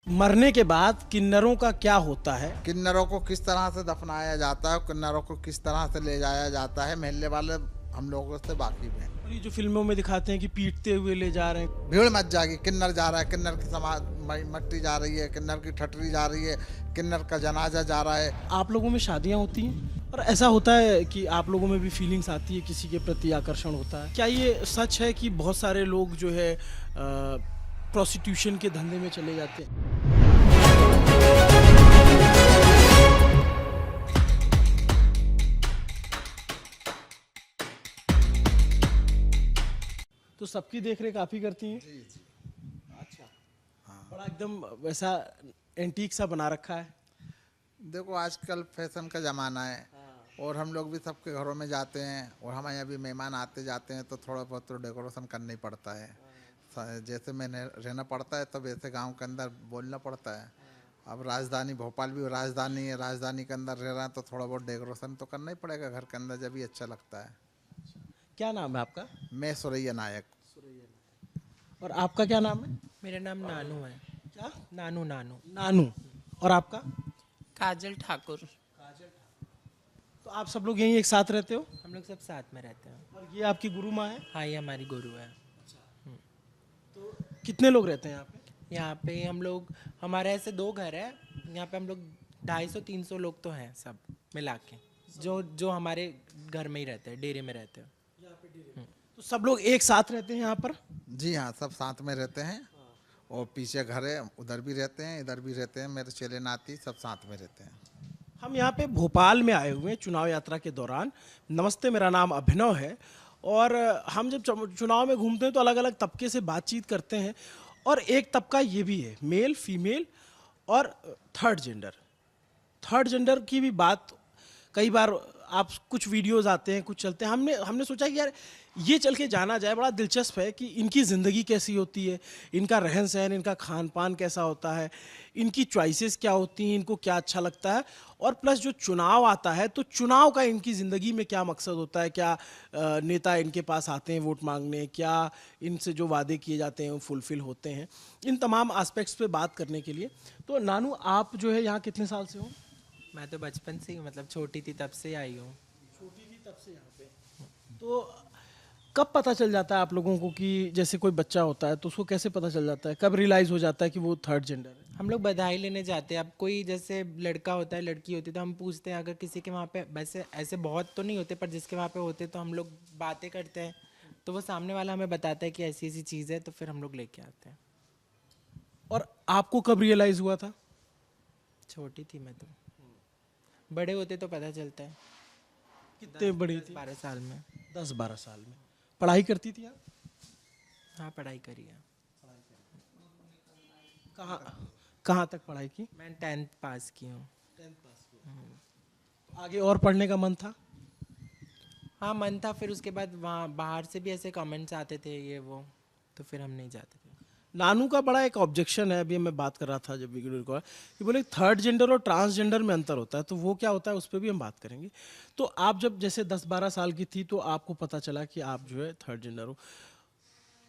मरने के बाद किन्नरों का क्या होता है? किन्नरों को किस तरह से दफनाया जाता है, किन्नरों को किस तरह से ले जाया जाता है, महल्ले वाले हम लोगों से वाकिफ हैं। और ये जो फिल्मों में दिखाते हैं कि पीटते हुए ले जा रहे हैं, भीड़ मच जाएगी, किन्नर जा रहा है, किन्नर की मट्टी जा रही है, किन्नर की ठटरी जा रही है, किन्नर का जनाजा जा रहा है। आप लोगों में शादियां होती हैं और ऐसा होता है कि आप लोगों में भी फीलिंग्स आती है, किसी के प्रति आकर्षण होता है। क्या ये सच है कि बहुत सारे लोग जो है प्रोस्टिट्यूशन के धंधे में चले जाते हैं? तो सबकी देख रेख आप ही करती हैं? अच्छा। बड़ा एकदम वैसा एंटीक सा बना रखा है। देखो आजकल फैशन का ज़माना है और हम लोग भी सबके घरों में जाते हैं और हमारे यहाँ भी मेहमान आते जाते हैं तो थोड़ा बहुत तो डेकोरेशन करना ही पड़ता है। जैसे मैंने रहना पड़ता है तो वैसे गांव के अंदर बोलना पड़ता है। अब राजधानी भोपाल भी राजधानी है, राजधानी के अंदर रह रहा है तो थोड़ा बहुत डेकोरेशन तो करना ही पड़ेगा घर के अंदर, जब भी अच्छा लगता है। क्या नाम है आपका? मैं सुरैया नायक। और आपका क्या नाम है? मेरा नाम नानू है। क्या? नानू नानू नानू। और आपका? काजल ठाकुर। तो आप सब लोग यहीं एक साथ रहते हो? हम लोग सब साथ में रहते हैं। और ये आपकी गुरु माँ है? हाँ, ये हमारी गुरु है। कितने लोग रहते हैं यहाँ पे? यहाँ पे हम लोग, हमारे ऐसे 2 घर है। यहाँ पे हम लोग 250-300 लोग तो हैं सब मिला के, जो जो हमारे घर में ही रहते हैं, डेरे में रहते हैं। तो सब लोग एक साथ रहते हैं यहाँ पर? जी हाँ, सब साथ में रहते हैं और पीछे घर है, उधर भी रहते हैं, इधर भी रहते हैं। मेरे चेले नाती सब साथ में रहते हैं। हम यहाँ पे भोपाल में आए हुए हैं चुनाव यात्रा के दौरान। नमस्ते, मेरा नाम अभिनव है और हम जब चुनाव में घूमते हैं तो अलग अलग तबके से बातचीत करते हैं और एक तबका ये भी है, मेल, फीमेल और थर्ड जेंडर। थर्ड जेंडर की भी बात कई बार आप कुछ वीडियोस आते हैं, कुछ चलते हैं। हमने हमने सोचा कि यार ये चल के जाना जाए। बड़ा दिलचस्प है कि इनकी ज़िंदगी कैसी होती है, इनका रहन सहन, इनका खान पान कैसा होता है, इनकी चॉइसेस क्या होती हैं, इनको क्या अच्छा लगता है। और प्लस जो चुनाव आता है तो चुनाव का इनकी ज़िंदगी में क्या मकसद होता है, क्या नेता इनके पास आते हैं वोट मांगने, क्या इनसे जो वादे किए जाते हैं वो फुलफ़िल होते हैं। इन तमाम आस्पेक्ट्स पे बात करने के लिए तो नानू, आप जो है यहाँ कितने साल से हो? मैं तो बचपन से ही, मतलब छोटी थी तब से आई हूँ। छोटी थी तब से यहाँ पे। तो कब पता चल जाता है आप लोगों को कि जैसे कोई बच्चा होता है तो उसको कैसे पता चल जाता है, कब रियलाइज हो जाता है कि वो थर्ड जेंडर है? हम लोग बधाई लेने जाते हैं। अब कोई जैसे लड़का होता है, लड़की होती है, तो हम पूछते हैं। अगर किसी के वहाँ पे, वैसे ऐसे बहुत तो नहीं होते, पर जिसके वहाँ पे होते तो हम लोग बातें करते हैं। तो वो सामने वाला हमें बताता है कि ऐसी ऐसी चीज़ है, तो फिर हम लोग लेके आते हैं। और आपको कब रियलाइज हुआ था? छोटी थी मैं तो, बड़े होते तो पता चलता है। कितने बड़ी थी? 12 साल में। 10-12 साल में। पढ़ाई करती थी आप? हाँ, पढ़ाई करी है। कहाँ कहाँ तक पढ़ाई की? मैं 10th पास की हूँ। आगे और पढ़ने का मन था? हाँ, मन था। फिर उसके बाद वहाँ बाहर से भी ऐसे कमेंट्स आते थे ये वो, तो फिर हम नहीं जाते थे। नानू का बड़ा एक ऑब्जेक्शन है, अभी मैं बात कर रहा था जब वीडियो रिकॉर्ड, कि बोले थर्ड जेंडर और ट्रांसजेंडर में अंतर होता है, तो वो क्या होता है उस पर भी हम बात करेंगे। तो आप जब जैसे 10-12 साल की थी तो आपको पता चला कि आप जो है थर्ड जेंडर हो,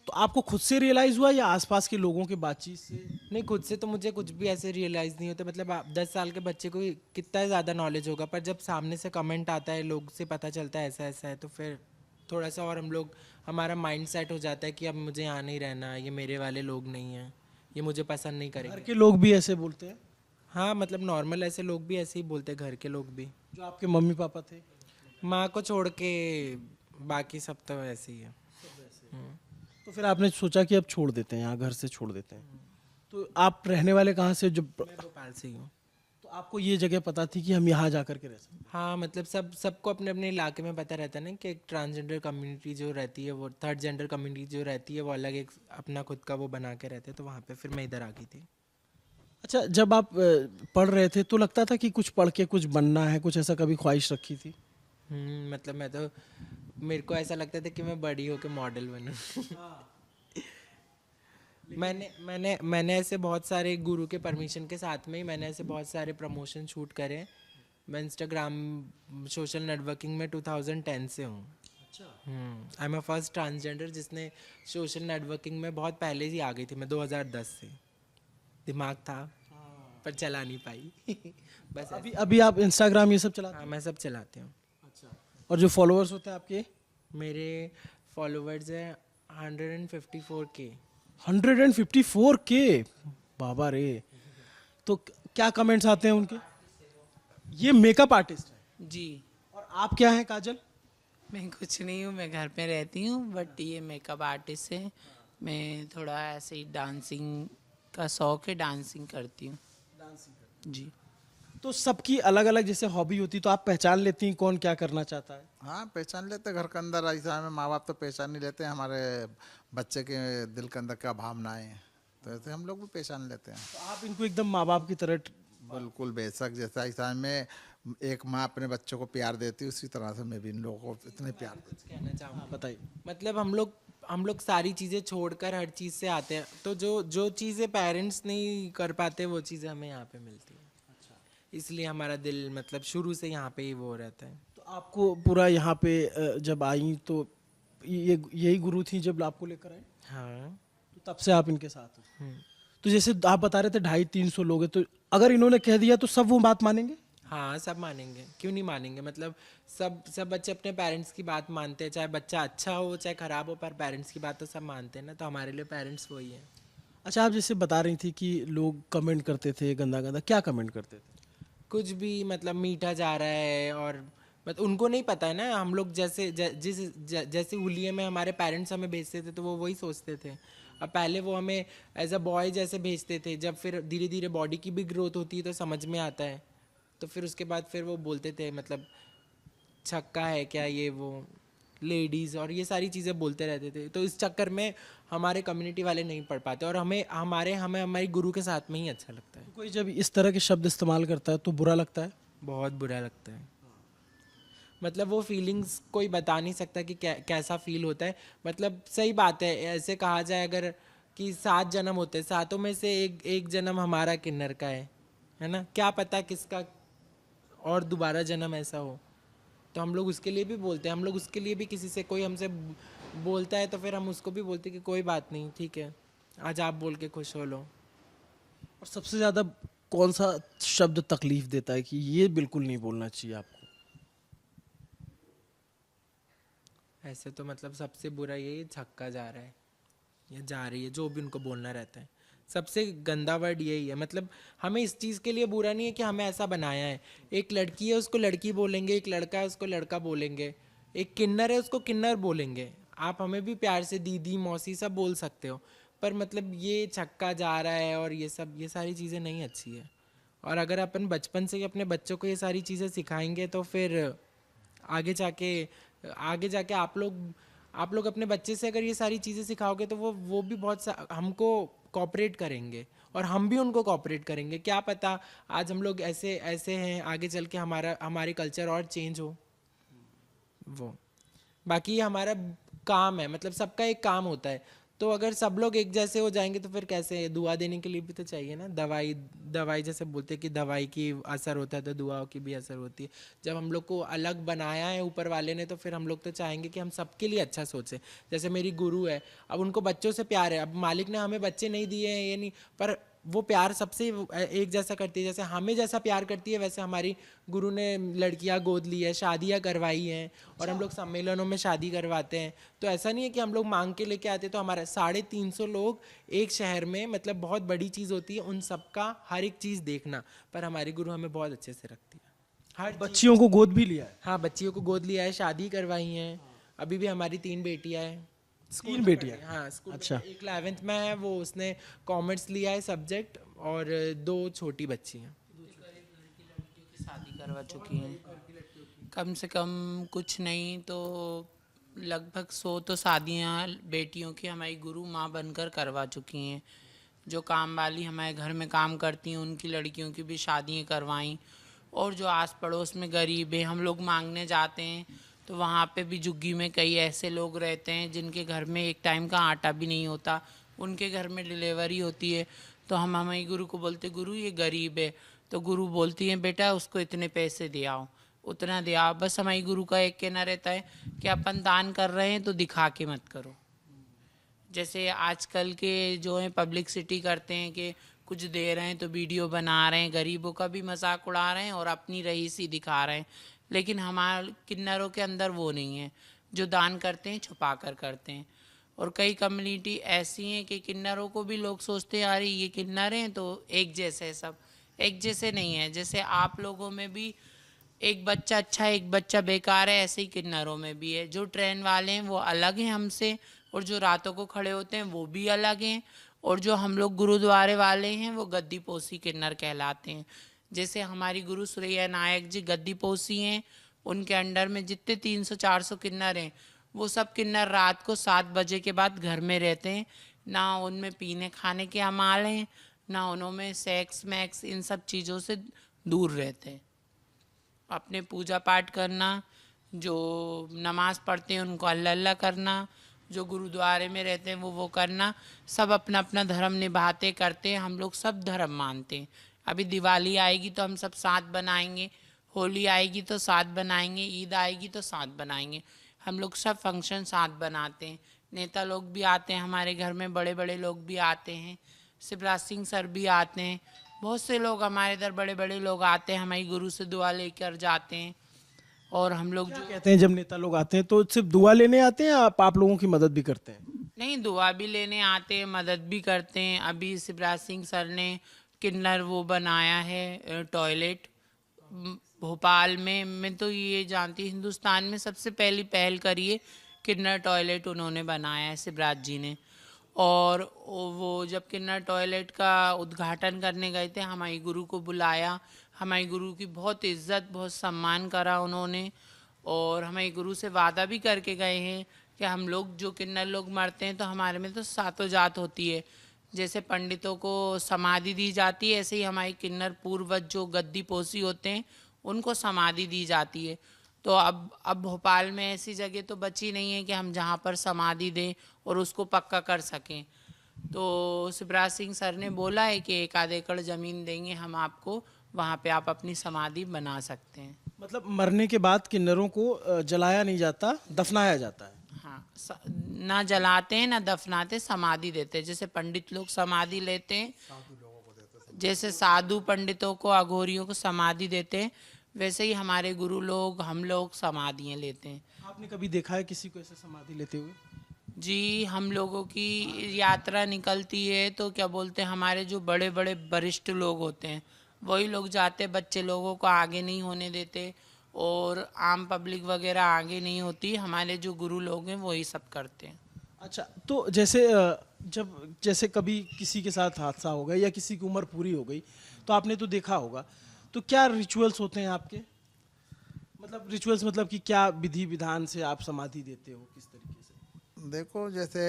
तो आपको खुद से रियलाइज हुआ या आसपास के लोगों के बातचीत से? नहीं, खुद से तो मुझे कुछ भी ऐसे रियलाइज़ नहीं होता। मतलब आप 10 साल के बच्चे को कितना ज़्यादा नॉलेज होगा, पर जब सामने से कमेंट आता है, लोग से पता चलता है ऐसा ऐसा है, तो फिर थोड़ा सा और हम लोग, हमारा माइंड सेट हो जाता है कि अब मुझे यहाँ नहीं रहना, ये मेरे वाले लोग नहीं हैं, ये मुझे पसंद नहीं घर करेंगे। के लोग भी ऐसे बोलते हैं? हाँ, मतलब नॉर्मल ऐसे लोग भी ऐसे ही बोलते हैं, घर के लोग भी। जो आपके मम्मी पापा थे? माँ को छोड़ के बाकी सब तो ऐसे ही है। तो फिर आपने सोचा कि अब छोड़ देते हैं, यहाँ घर से छोड़ देते हैं। तो आप रहने वाले कहाँ से? जब मैं भोपाल से ही हूँ। तो आपको ये जगह पता थी कि हम यहाँ जा कर के रह सकते हैं? हाँ, मतलब सबको अपने अपने इलाके में पता रहता है ना कि एक ट्रांसजेंडर कम्युनिटी जो रहती है, वो थर्ड जेंडर कम्युनिटी जो रहती है, वो अलग एक अपना खुद का वो बना के रहते हैं। तो वहाँ पे फिर मैं इधर आ गई थी। अच्छा, जब आप पढ़ रहे थे तो लगता था कि कुछ पढ़ के कुछ बनना है, कुछ ऐसा कभी ख्वाहिश रखी थी? मतलब मैं तो, मेरे को ऐसा लगता था कि मैं बड़ी होकर मॉडल बनूं। मैंने ऐसे बहुत सारे गुरु के परमिशन के साथ में ही मैंने ऐसे बहुत सारे प्रमोशन शूट करे। मैं इंस्टाग्राम सोशल नेटवर्किंग में 2010 से हूँ। I am a first transgender जिसने सोशल नेटवर्किंग में बहुत पहले ही आ गई थी। मैं 2010 से दिमाग था पर चला नहीं पाई बस अभी अभी आप इंस्टाग्राम ये सब चलाते हाँ मैं सब चलाती हूँ। हैं? और जो फॉलोअर्स होते हैं आपके मेरे फॉलोवर्स हैं 154K। 154K, बाबा रे। तो क्या कमेंट्स आते हैं उनके? ये मेकअप आर्टिस्ट है जी। और आप क्या हैं काजल? मैं कुछ नहीं हूँ, मैं घर पे रहती हूँ, बट ये मेकअप आर्टिस्ट है। मैं थोड़ा ऐसे ही डांसिंग का शौक है, डांसिंग करती हूँ जी। तो सबकी अलग अलग जैसे हॉबी होती, तो आप पहचान लेती हैं कौन क्या करना चाहता है? हाँ, पहचान लेते घर के अंदर। ऐसा में माँ बाप तो पहचान नहीं लेते हमारे बच्चे के दिल के अंदर क्या भावनाएं हैं, तो ऐसे हम लोग भी पहचान लेते हैं। तो आप इनको एकदम माँ बाप की तरह बिल्कुल बेशक, जैसा ऐसा में एक माँ अपने बच्चों को प्यार देती है, उसी तरह से मैं भी इन लोगों को इतने प्यार देती कहना चाहूँगा बताइए। मतलब हम लोग सारी चीज़ें छोड़कर हर चीज़ से आते हैं, तो जो चीज़ें पेरेंट्स नहीं कर पाते वो चीज़ें हमें यहाँ पे मिलती है। इसलिए हमारा दिल मतलब शुरू से यहाँ पे ही वो रहता है। तो आपको पूरा यहाँ पे जब आई तो ये यही गुरु थी जब आपको लेकर आए, हाँ। तो तब से आप इनके साथ हो? तो जैसे आप बता रहे थे 250-300 लोग हैं, तो अगर इन्होंने कह दिया तो सब वो बात मानेंगे? हाँ सब मानेंगे, क्यों नहीं मानेंगे। मतलब सब बच्चे अपने पेरेंट्स की बात मानते हैं, चाहे बच्चा अच्छा हो चाहे ख़राब हो, पर पेरेंट्स की बात तो सब मानते हैं ना। तो हमारे लिए पेरेंट्स वही हैं। अच्छा, आप जैसे बता रही थी कि लोग कमेंट करते थे गंदा गंदा, क्या कमेंट करते थे? कुछ भी मतलब मीठा जा रहा है, और मतलब उनको नहीं पता है ना। हम लोग जैसे हुलिये में हमारे पेरेंट्स हमें भेजते थे तो वो वही सोचते थे। अब पहले वो हमें एज अ बॉय जैसे भेजते थे, जब फिर धीरे धीरे बॉडी की भी ग्रोथ होती है तो समझ में आता है, तो फिर उसके बाद फिर वो बोलते थे मतलब छक्का है क्या, ये वो लेडीज़ और ये सारी चीज़ें बोलते रहते थे। तो इस चक्कर में हमारे कम्युनिटी वाले नहीं पढ़ पाते, और हमें हमारी गुरु के साथ में ही अच्छा लगता है। तो कोई जब इस तरह के शब्द इस्तेमाल करता है तो बुरा लगता है? बहुत बुरा लगता है। मतलब वो फीलिंग्स कोई बता नहीं सकता कि कैसा फील होता है। मतलब सही बात है, ऐसे कहा जाए अगर कि 7 जन्म होते हैं, 7 में से एक जन्म हमारा किन्नर का है ना। क्या पता किसका और दोबारा जन्म ऐसा हो। तो हम लोग उसके लिए भी बोलते हैं, हम लोग उसके लिए भी किसी से कोई हमसे बोलता है तो फिर हम उसको भी बोलते हैं कि कोई बात नहीं, ठीक है, आज आप बोल के खुश हो लो। और सबसे ज़्यादा कौन सा शब्द तकलीफ देता है कि ये बिल्कुल नहीं बोलना चाहिए आपको? ऐसे तो मतलब सबसे बुरा यही छक्का जा रहा है या जा रही है, जो भी उनको बोलना रहता है। सबसे गंदा वर्ड यही है। मतलब हमें इस चीज़ के लिए बुरा नहीं है कि हमें ऐसा बनाया है। एक लड़की है उसको लड़की बोलेंगे, एक लड़का है उसको लड़का बोलेंगे, एक किन्नर है उसको किन्नर बोलेंगे। आप हमें भी प्यार से दीदी मौसी सब बोल सकते हो, पर मतलब ये छक्का जा रहा है और ये सारी चीज़ें नहीं अच्छी है। और अगर अपन बचपन से ही अपने बच्चों को ये सारी चीज़ें सिखाएंगे तो फिर आगे जाके आप लोग अपने बच्चे से अगर ये सारी चीज़ें सिखाओगे तो वो भी हमको कॉपरेट करेंगे और हम भी उनको कॉपरेट करेंगे। क्या पता आज हम लोग ऐसे ऐसे हैं, आगे चल के हमारी कल्चर और चेंज हो। वो बाकी ये हमारा काम है, मतलब सबका एक काम होता है। तो अगर सब लोग एक जैसे हो जाएंगे तो फिर कैसे? दुआ देने के लिए भी तो चाहिए ना। दवाई जैसे बोलते हैं कि दवाई की असर होता है तो दुआओं की भी असर होती है। जब हम लोग को अलग बनाया है ऊपर वाले ने, तो फिर हम लोग तो चाहेंगे कि हम सबके लिए अच्छा सोचें। जैसे मेरी गुरु है, अब उनको बच्चों से प्यार है। अब मालिक ने हमें बच्चे नहीं दिए हैं ये नहीं, पर वो प्यार सबसे एक जैसा करती है। जैसे हमें जैसा प्यार करती है वैसे हमारी गुरु ने लड़कियां गोद ली है, शादियां करवाई हैं, और हम लोग सम्मेलनों में शादी करवाते हैं। तो ऐसा नहीं है कि हम लोग मांग के लेके आते। तो हमारा 350 लोग एक शहर में, मतलब बहुत बड़ी चीज़ होती है उन सबका हर एक चीज़ देखना। पर हमारी गुरु हमें बहुत अच्छे से रखती है। हर बच्चियों को गोद भी लिया है? हाँ, बच्चियों को गोद लिया है, शादी करवाई हैं। अभी भी हमारी 3 बेटियां हैं। 3 बेटियां? हाँ, स्कूल अच्छा। में एक 11th में है, वो उसने कॉमर्स लिया है सब्जेक्ट, और 2 छोटी बच्ची हैं। की शादी करवा चुकी हैं। कम से कम कुछ नहीं तो लगभग 100 तो शादियाँ बेटियों की हमारी गुरु माँ बनकर करवा चुकी हैं। जो काम वाली हमारे घर में काम करती हैं उनकी लड़कियों की भी शादियाँ करवाईं। और जो आस पड़ोस में गरीब है, हम लोग मांगने जाते हैं तो वहाँ पे भी झुग्गी में कई ऐसे लोग रहते हैं जिनके घर में एक टाइम का आटा भी नहीं होता। उनके घर में डिलीवरी होती है तो हम हमारी गुरु को बोलते, गुरु ये गरीब है। तो गुरु बोलती हैं, बेटा उसको इतने पैसे दे आओ, उतना दे आओ। बस हमारी गुरु का एक कहना रहता है कि अपन दान कर रहे हैं तो दिखा के मत करो। जैसे आजकल के जो है पब्लिसिटी करते हैं कि कुछ दे रहे हैं तो वीडियो बना रहे हैं, गरीबों का भी मजाक उड़ा रहे हैं और अपनी रईसी दिखा रहे हैं। लेकिन हमारे किन्नरों के अंदर वो नहीं है, जो दान करते हैं छुपा कर करते हैं। और कई कम्युनिटी ऐसी हैं कि किन्नरों को भी लोग सोचते हैं यार ये किन्नर हैं तो एक जैसे है, सब एक जैसे नहीं है। जैसे आप लोगों में भी एक बच्चा अच्छा है एक बच्चा बेकार है, ऐसे ही किन्नरों में भी है। जो ट्रेन वाले हैं वो अलग हैं हमसे, और जो रातों को खड़े होते हैं वो भी अलग हैं, और जो हम लोग गुरुद्वारे वाले हैं वो गद्दी पोसी किन्नर कहलाते हैं। जैसे हमारी गुरु सुरैया नायक जी गद्दी पोसी हैं, उनके अंडर में जितने 300-400 किन्नर हैं वो सब किन्नर रात को 7 बजे के बाद घर में रहते हैं। ना उनमें पीने खाने के अमाल हैं, ना उनमें सेक्स मैक्स इन सब चीज़ों से दूर रहते हैं। अपने पूजा पाठ करना, जो नमाज पढ़ते हैं उनको अल्लाह अल्लाह करना, जो गुरुद्वारे में रहते हैं वो करना, सब अपना अपना धर्म निभाते करते हैं। हम लोग सब धर्म मानते हैं। अभी दिवाली आएगी तो हम सब साथ बनाएंगे, होली आएगी तो साथ बनाएंगे, ईद आएगी तो साथ बनाएंगे। हम लोग सब फंक्शन साथ बनाते हैं। नेता लोग भी आते हैं हमारे घर में, बड़े बड़े लोग भी आते हैं, शिवराज सिंह सर भी आते हैं, बहुत से लोग हमारे इधर बड़े बड़े लोग आते हैं, हमारी गुरु से दुआ लेकर जाते हैं। और हम लोग जो कहते हैं जब नेता लोग आते हैं तो सिर्फ दुआ लेने आते हैं, आप लोगों की मदद भी करते हैं? नहीं, दुआ भी लेने आते हैं, मदद भी करते हैं। अभी शिवराज सिंह सर ने किन्नर वो बनाया है टॉयलेट भोपाल में। मैं तो ये जानती हिंदुस्तान में सबसे पहली पहल करी है किन्नर टॉयलेट उन्होंने बनाया है शिवराज जी ने। और वो जब किन्नर टॉयलेट का उद्घाटन करने गए थे हमारी गुरु को बुलाया, हमारी गुरु की बहुत इज्जत बहुत सम्मान करा उन्होंने। और हमारी गुरु से वादा भी करके गए हैं कि हम लोग जो किन्नर लोग मरते हैं तो हमारे में तो सातों जात होती है। जैसे पंडितों को समाधि दी जाती है, ऐसे ही हमारे किन्नर पूर्वज जो गद्दी पोसी होते हैं उनको समाधि दी जाती है। तो अब भोपाल में ऐसी जगह तो बची नहीं है कि हम जहाँ पर समाधि दें और उसको पक्का कर सकें। तो शिवराज सिंह सर ने बोला है कि 1 एकड़ ज़मीन देंगे हम आपको, वहाँ पे आप अपनी समाधि बना सकते हैं। मतलब मरने के बाद किन्नरों को जलाया नहीं जाता, दफनाया जाता है? हाँ, ना जलाते हैं ना दफनाते, समाधि देते हैं। जैसे पंडित लोग समाधि लेते हैं, जैसे साधु पंडितों को अघोरियों को समाधि देते हैं, वैसे ही हमारे गुरु लोग हम लोग समाधियाँ लेते हैं। आपने कभी देखा है किसी को ऐसे समाधि लेते हुए? जी, हम लोगों की यात्रा निकलती है तो क्या बोलते हैं, हमारे जो बड़े बड़े वरिष्ठ लोग होते हैं वही लोग जाते, बच्चे लोगों को आगे नहीं होने देते और आम पब्लिक वगैरह आगे नहीं होती। हमारे जो गुरु लोग हैं वही सब करते हैं। अच्छा, तो जैसे जैसे कभी किसी के साथ हादसा हो गया या किसी की उम्र पूरी हो गई तो आपने तो देखा होगा, तो क्या रिचुअल्स होते हैं आपके? मतलब रिचुअल्स मतलब कि क्या विधि विधान से आप समाधि देते हो, किस तरीके से? देखो, जैसे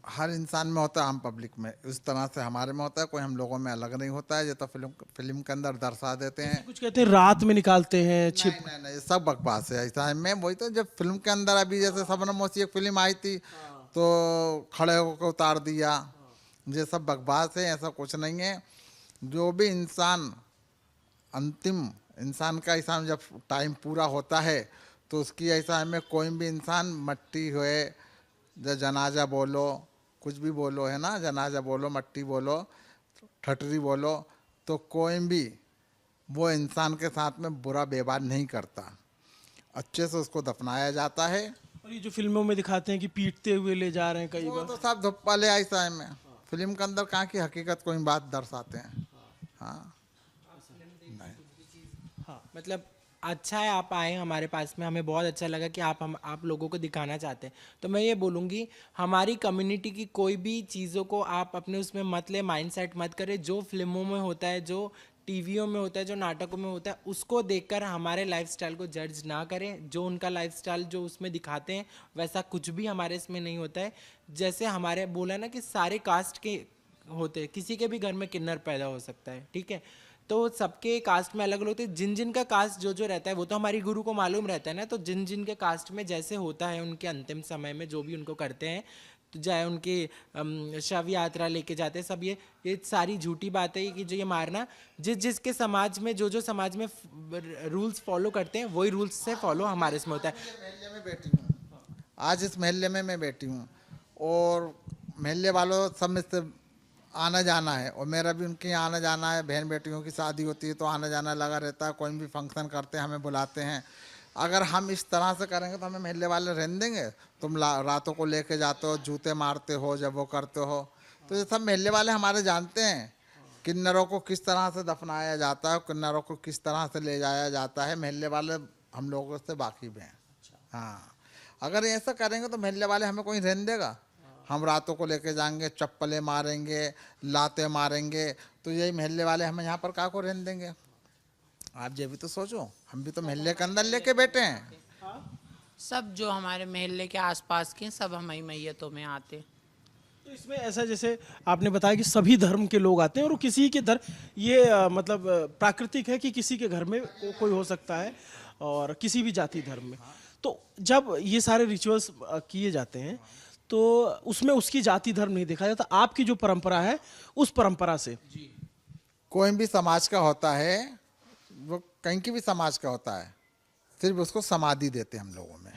हर इंसान में होता है, आम पब्लिक में उस तरह से हमारे में होता है, कोई हम लोगों में अलग नहीं होता है। ये तो फिल्म के अंदर दर्शा देते हैं। कुछ कहते हैं रात में निकालते हैं छिप। नहीं नहीं, ये सब बकवास है। ऐसा है, मैं वही तो, जब फिल्म के अंदर अभी जैसे शबनम मोशी एक फिल्म आई थी तो खड़े होकर उतार दिया, ये सब बकवास है, ऐसा कुछ नहीं है। जो भी इंसान अंतिम इंसान का ऐसा जब टाइम पूरा होता है तो उसकी ऐसा में कोई भी इंसान मट्टी हुए, जनाजा बोलो, कुछ भी बोलो, है ना, जनाजा बोलो, मट्टी बोलो, ठटरी बोलो, तो कोई भी वो इंसान के साथ में बुरा व्यवहार नहीं करता, अच्छे से उसको दफनाया जाता है। और ये जो फिल्मों में दिखाते हैं कि पीटते हुए ले जा रहे हैं कई वो बार, तो सब धुप्पा ले ऐसा है में, फिल्म के अंदर कहाँ की हकीकत कोई बात दर्शाते हैं। हाँ, हाँ, मतलब अच्छा है आप आए हमारे पास में, हमें बहुत अच्छा लगा कि आप लोगों को दिखाना चाहते हैं। तो मैं ये बोलूँगी हमारी कम्युनिटी की कोई भी चीज़ों को आप अपने उसमें मत ले, माइंडसेट मत करें। जो फिल्मों में होता है, जो टीवियों में होता है, जो नाटकों में होता है, उसको देखकर हमारे लाइफस्टाइल को जज ना करें। जो उनका लाइफस्टाइल जो उसमें दिखाते हैं वैसा कुछ भी हमारे इसमें नहीं होता है। जैसे हमारे बोला ना कि सारे कास्ट के होते हैं, किसी के भी घर में किन्नर पैदा हो सकता है, ठीक है। तो सबके कास्ट में अलग अलग होते हैं। जिन जिन का कास्ट जो जो रहता है वो तो हमारी गुरु को मालूम रहता है ना। तो जिन जिन के कास्ट में जैसे होता है उनके अंतिम समय में जो भी उनको करते हैं, तो चाहे उनकी शव यात्रा लेके जाते हैं, सब ये सारी झूठी बात है कि जो ये मारना, जिसके समाज में जो समाज में रूल्स फॉलो करते हैं वही रूल्स से फॉलो हमारे इसमें होता है। महल्ले में बैठी हूँ, आज इस महल्ले में मैं बैठी हूँ और महल्ले वालों सब में से आना जाना है, और मेरा भी उनके यहाँ आना जाना है। बहन बेटियों की शादी होती है तो आना जाना लगा रहता है, कोई भी फंक्शन करते हैं हमें बुलाते हैं। अगर हम इस तरह से करेंगे तो हमें मोहल्ले वाले रहने देंगे? तुम रातों को लेके जाते हो, जूते मारते हो, जब वो करते हो, तो ये सब मोहल्ले वाले हमारे जानते हैं। किन्नरों को किस तरह से दफनाया जाता है, किन्नरों को किस तरह से ले जाया जाता है, मोहल्ले वाले हम लोगों से वाकिफ हैं। हाँ, अगर ऐसा करेंगे तो मोहल्ले वाले हमें कोई रहने देगा? हम रातों को लेके जाएंगे, चप्पलें मारेंगे, लाते मारेंगे, तो यही मोहल्ले वाले हमें यहाँ पर का को रहने देंगे? आप ये भी तो सोचो, हम भी तो मोहल्ले के अंदर लेके बैठे हैं। सब जो हमारे मोहल्ले के आसपास के हैं, सब हमारी मैयतों में आते हैं। तो इसमें ऐसा जैसे आपने बताया कि सभी धर्म के लोग आते हैं और किसी के धर्म ये मतलब प्राकृतिक है कि किसी के घर में कोई हो सकता है और किसी भी जाति धर्म में। तो जब ये सारे रिचुअल्स किए जाते हैं तो उसमें उसकी जाति धर्म नहीं देखा जाता, आपकी जो परंपरा है उस परंपरा से कोई भी समाज का होता है, वो कहीं की भी समाज का होता है, सिर्फ उसको समाधि देते हैं हम लोगों में।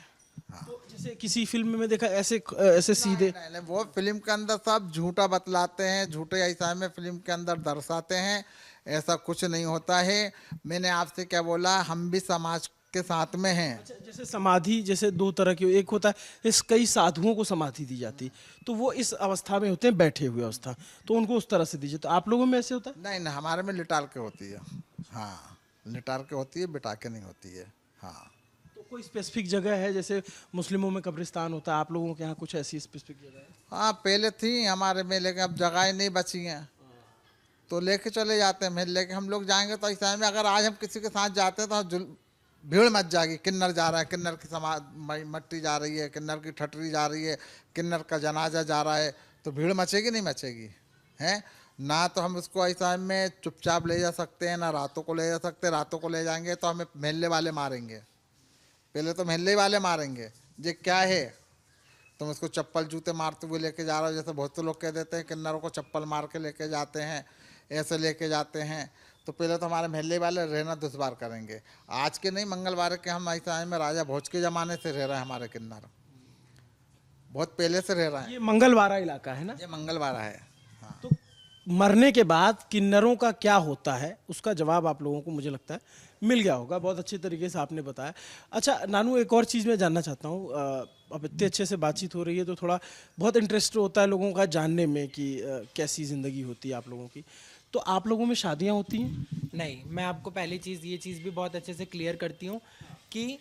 हाँ, तो जैसे किसी फिल्म में देखा ऐसे सीधे नहीं, वो फिल्म के अंदर सब झूठा बतलाते हैं, झूठे ऐसा में फिल्म के अंदर दर्शाते हैं, ऐसा कुछ नहीं होता है। मैंने आपसे क्या बोला, हम भी समाज के साथ में हैं। अच्छा, जैसे समाधि जैसे दो तरह की, एक होता है इस कई साधुओं को समाधि दी जाती तो वो इस अवस्था में होते हैं, बैठे हुए अवस्था, तो उनको उस तरह से दीजिए। तो आप लोगों में ऐसे होता है? नहीं नहीं, हमारे में लिटार के होती है। हाँ, लिटार के होती है, बिठा के नहीं होती है। हाँ, तो कोई स्पेसिफिक जगह है, जैसे मुस्लिमों में कब्रिस्तान होता है, आप लोगों के यहाँ कुछ ऐसी स्पेसिफिक जगह है? हाँ, पहले थी हमारे में, लेकिन अब जगह नहीं बची हैं, तो लेके चले जाते हैं। लेके हम लोग जाएंगे तो ऐसा में, अगर आज हम किसी के साथ जाते हैं तो भीड़ मच जाएगी। किन्नर जा रहा है, किन्नर की मट्टी जा रही है, किन्नर की ठटरी जा रही है, किन्नर का जनाजा जा रहा है, तो भीड़ मचेगी नहीं मचेगी? हैं ना, तो हम उसको ऐसा में चुपचाप ले जा सकते हैं, ना रातों को ले जा सकते। रातों को ले जाएंगे तो हमें मोहल्ले वाले मारेंगे, पहले तो मोहल्ले वाले मारेंगे। ये क्या है, तुम उसको चप्पल जूते मारते हुए लेके जा रहे हो। जैसे बहुत से लोग कह देते हैं किन्नरों को चप्पल मार के लेके जाते हैं, ऐसे लेके जाते हैं, तो पहले तो हमारे मोहल्ले वाले रहना दुश्वार करेंगे। आज के नहीं, मंगलवार के हम ऐसा में राजा भोज के ज़माने से रह रहे हैं। हमारे किन्नर बहुत पहले से रह रहे हैं। ये मंगलवारा इलाका है ना? ये मंगलवार है। हाँ, तो मरने के बाद किन्नरों का क्या होता है उसका जवाब आप लोगों को मुझे लगता है मिल गया होगा, बहुत अच्छे तरीके से आपने बताया। अच्छा नानू, एक और चीज़ मैं जानना चाहता हूँ, अब इतने अच्छे से बातचीत हो रही है तो थोड़ा बहुत इंटरेस्ट होता है लोगों का जानने में कि कैसी ज़िंदगी होती है आप लोगों की। तो आप लोगों में शादियाँ होती हैं? नहीं, मैं आपको पहली चीज़ ये चीज़ भी बहुत अच्छे से क्लियर करती हूँ कि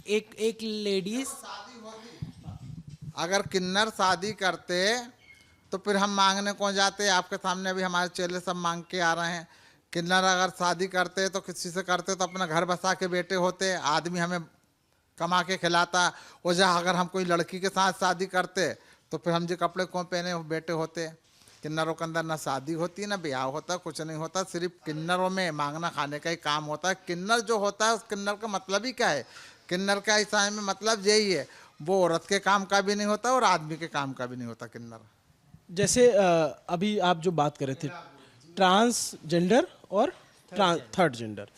एक लेडीज़, अगर किन्नर शादी करते तो फिर हम मांगने कौन जाते? आपके सामने अभी हमारे चेले सब मांग के आ रहे हैं। किन्नर अगर शादी करते तो किसी से करते तो अपना घर बसा के बेटे होते, आदमी हमें कमा के खिलाता। और जहाँ अगर हम कोई लड़की के साथ शादी करते तो फिर हम जो कपड़े कौन पहने बेटे होते। किन्नरों के अंदर ना शादी होती ना ब्याह होता, कुछ नहीं होता, सिर्फ किन्नरों में मांगना खाने का ही काम होता है। किन्नर जो होता है उस किन्नर का मतलब ही क्या है? किन्नर का ईसाई में मतलब यही है, वो औरत के काम का भी नहीं होता और आदमी के काम का भी नहीं होता किन्नर। जैसे अभी आप जो बात कर रहे थे ट्रांसजेंडर और थर्ड जेंडर,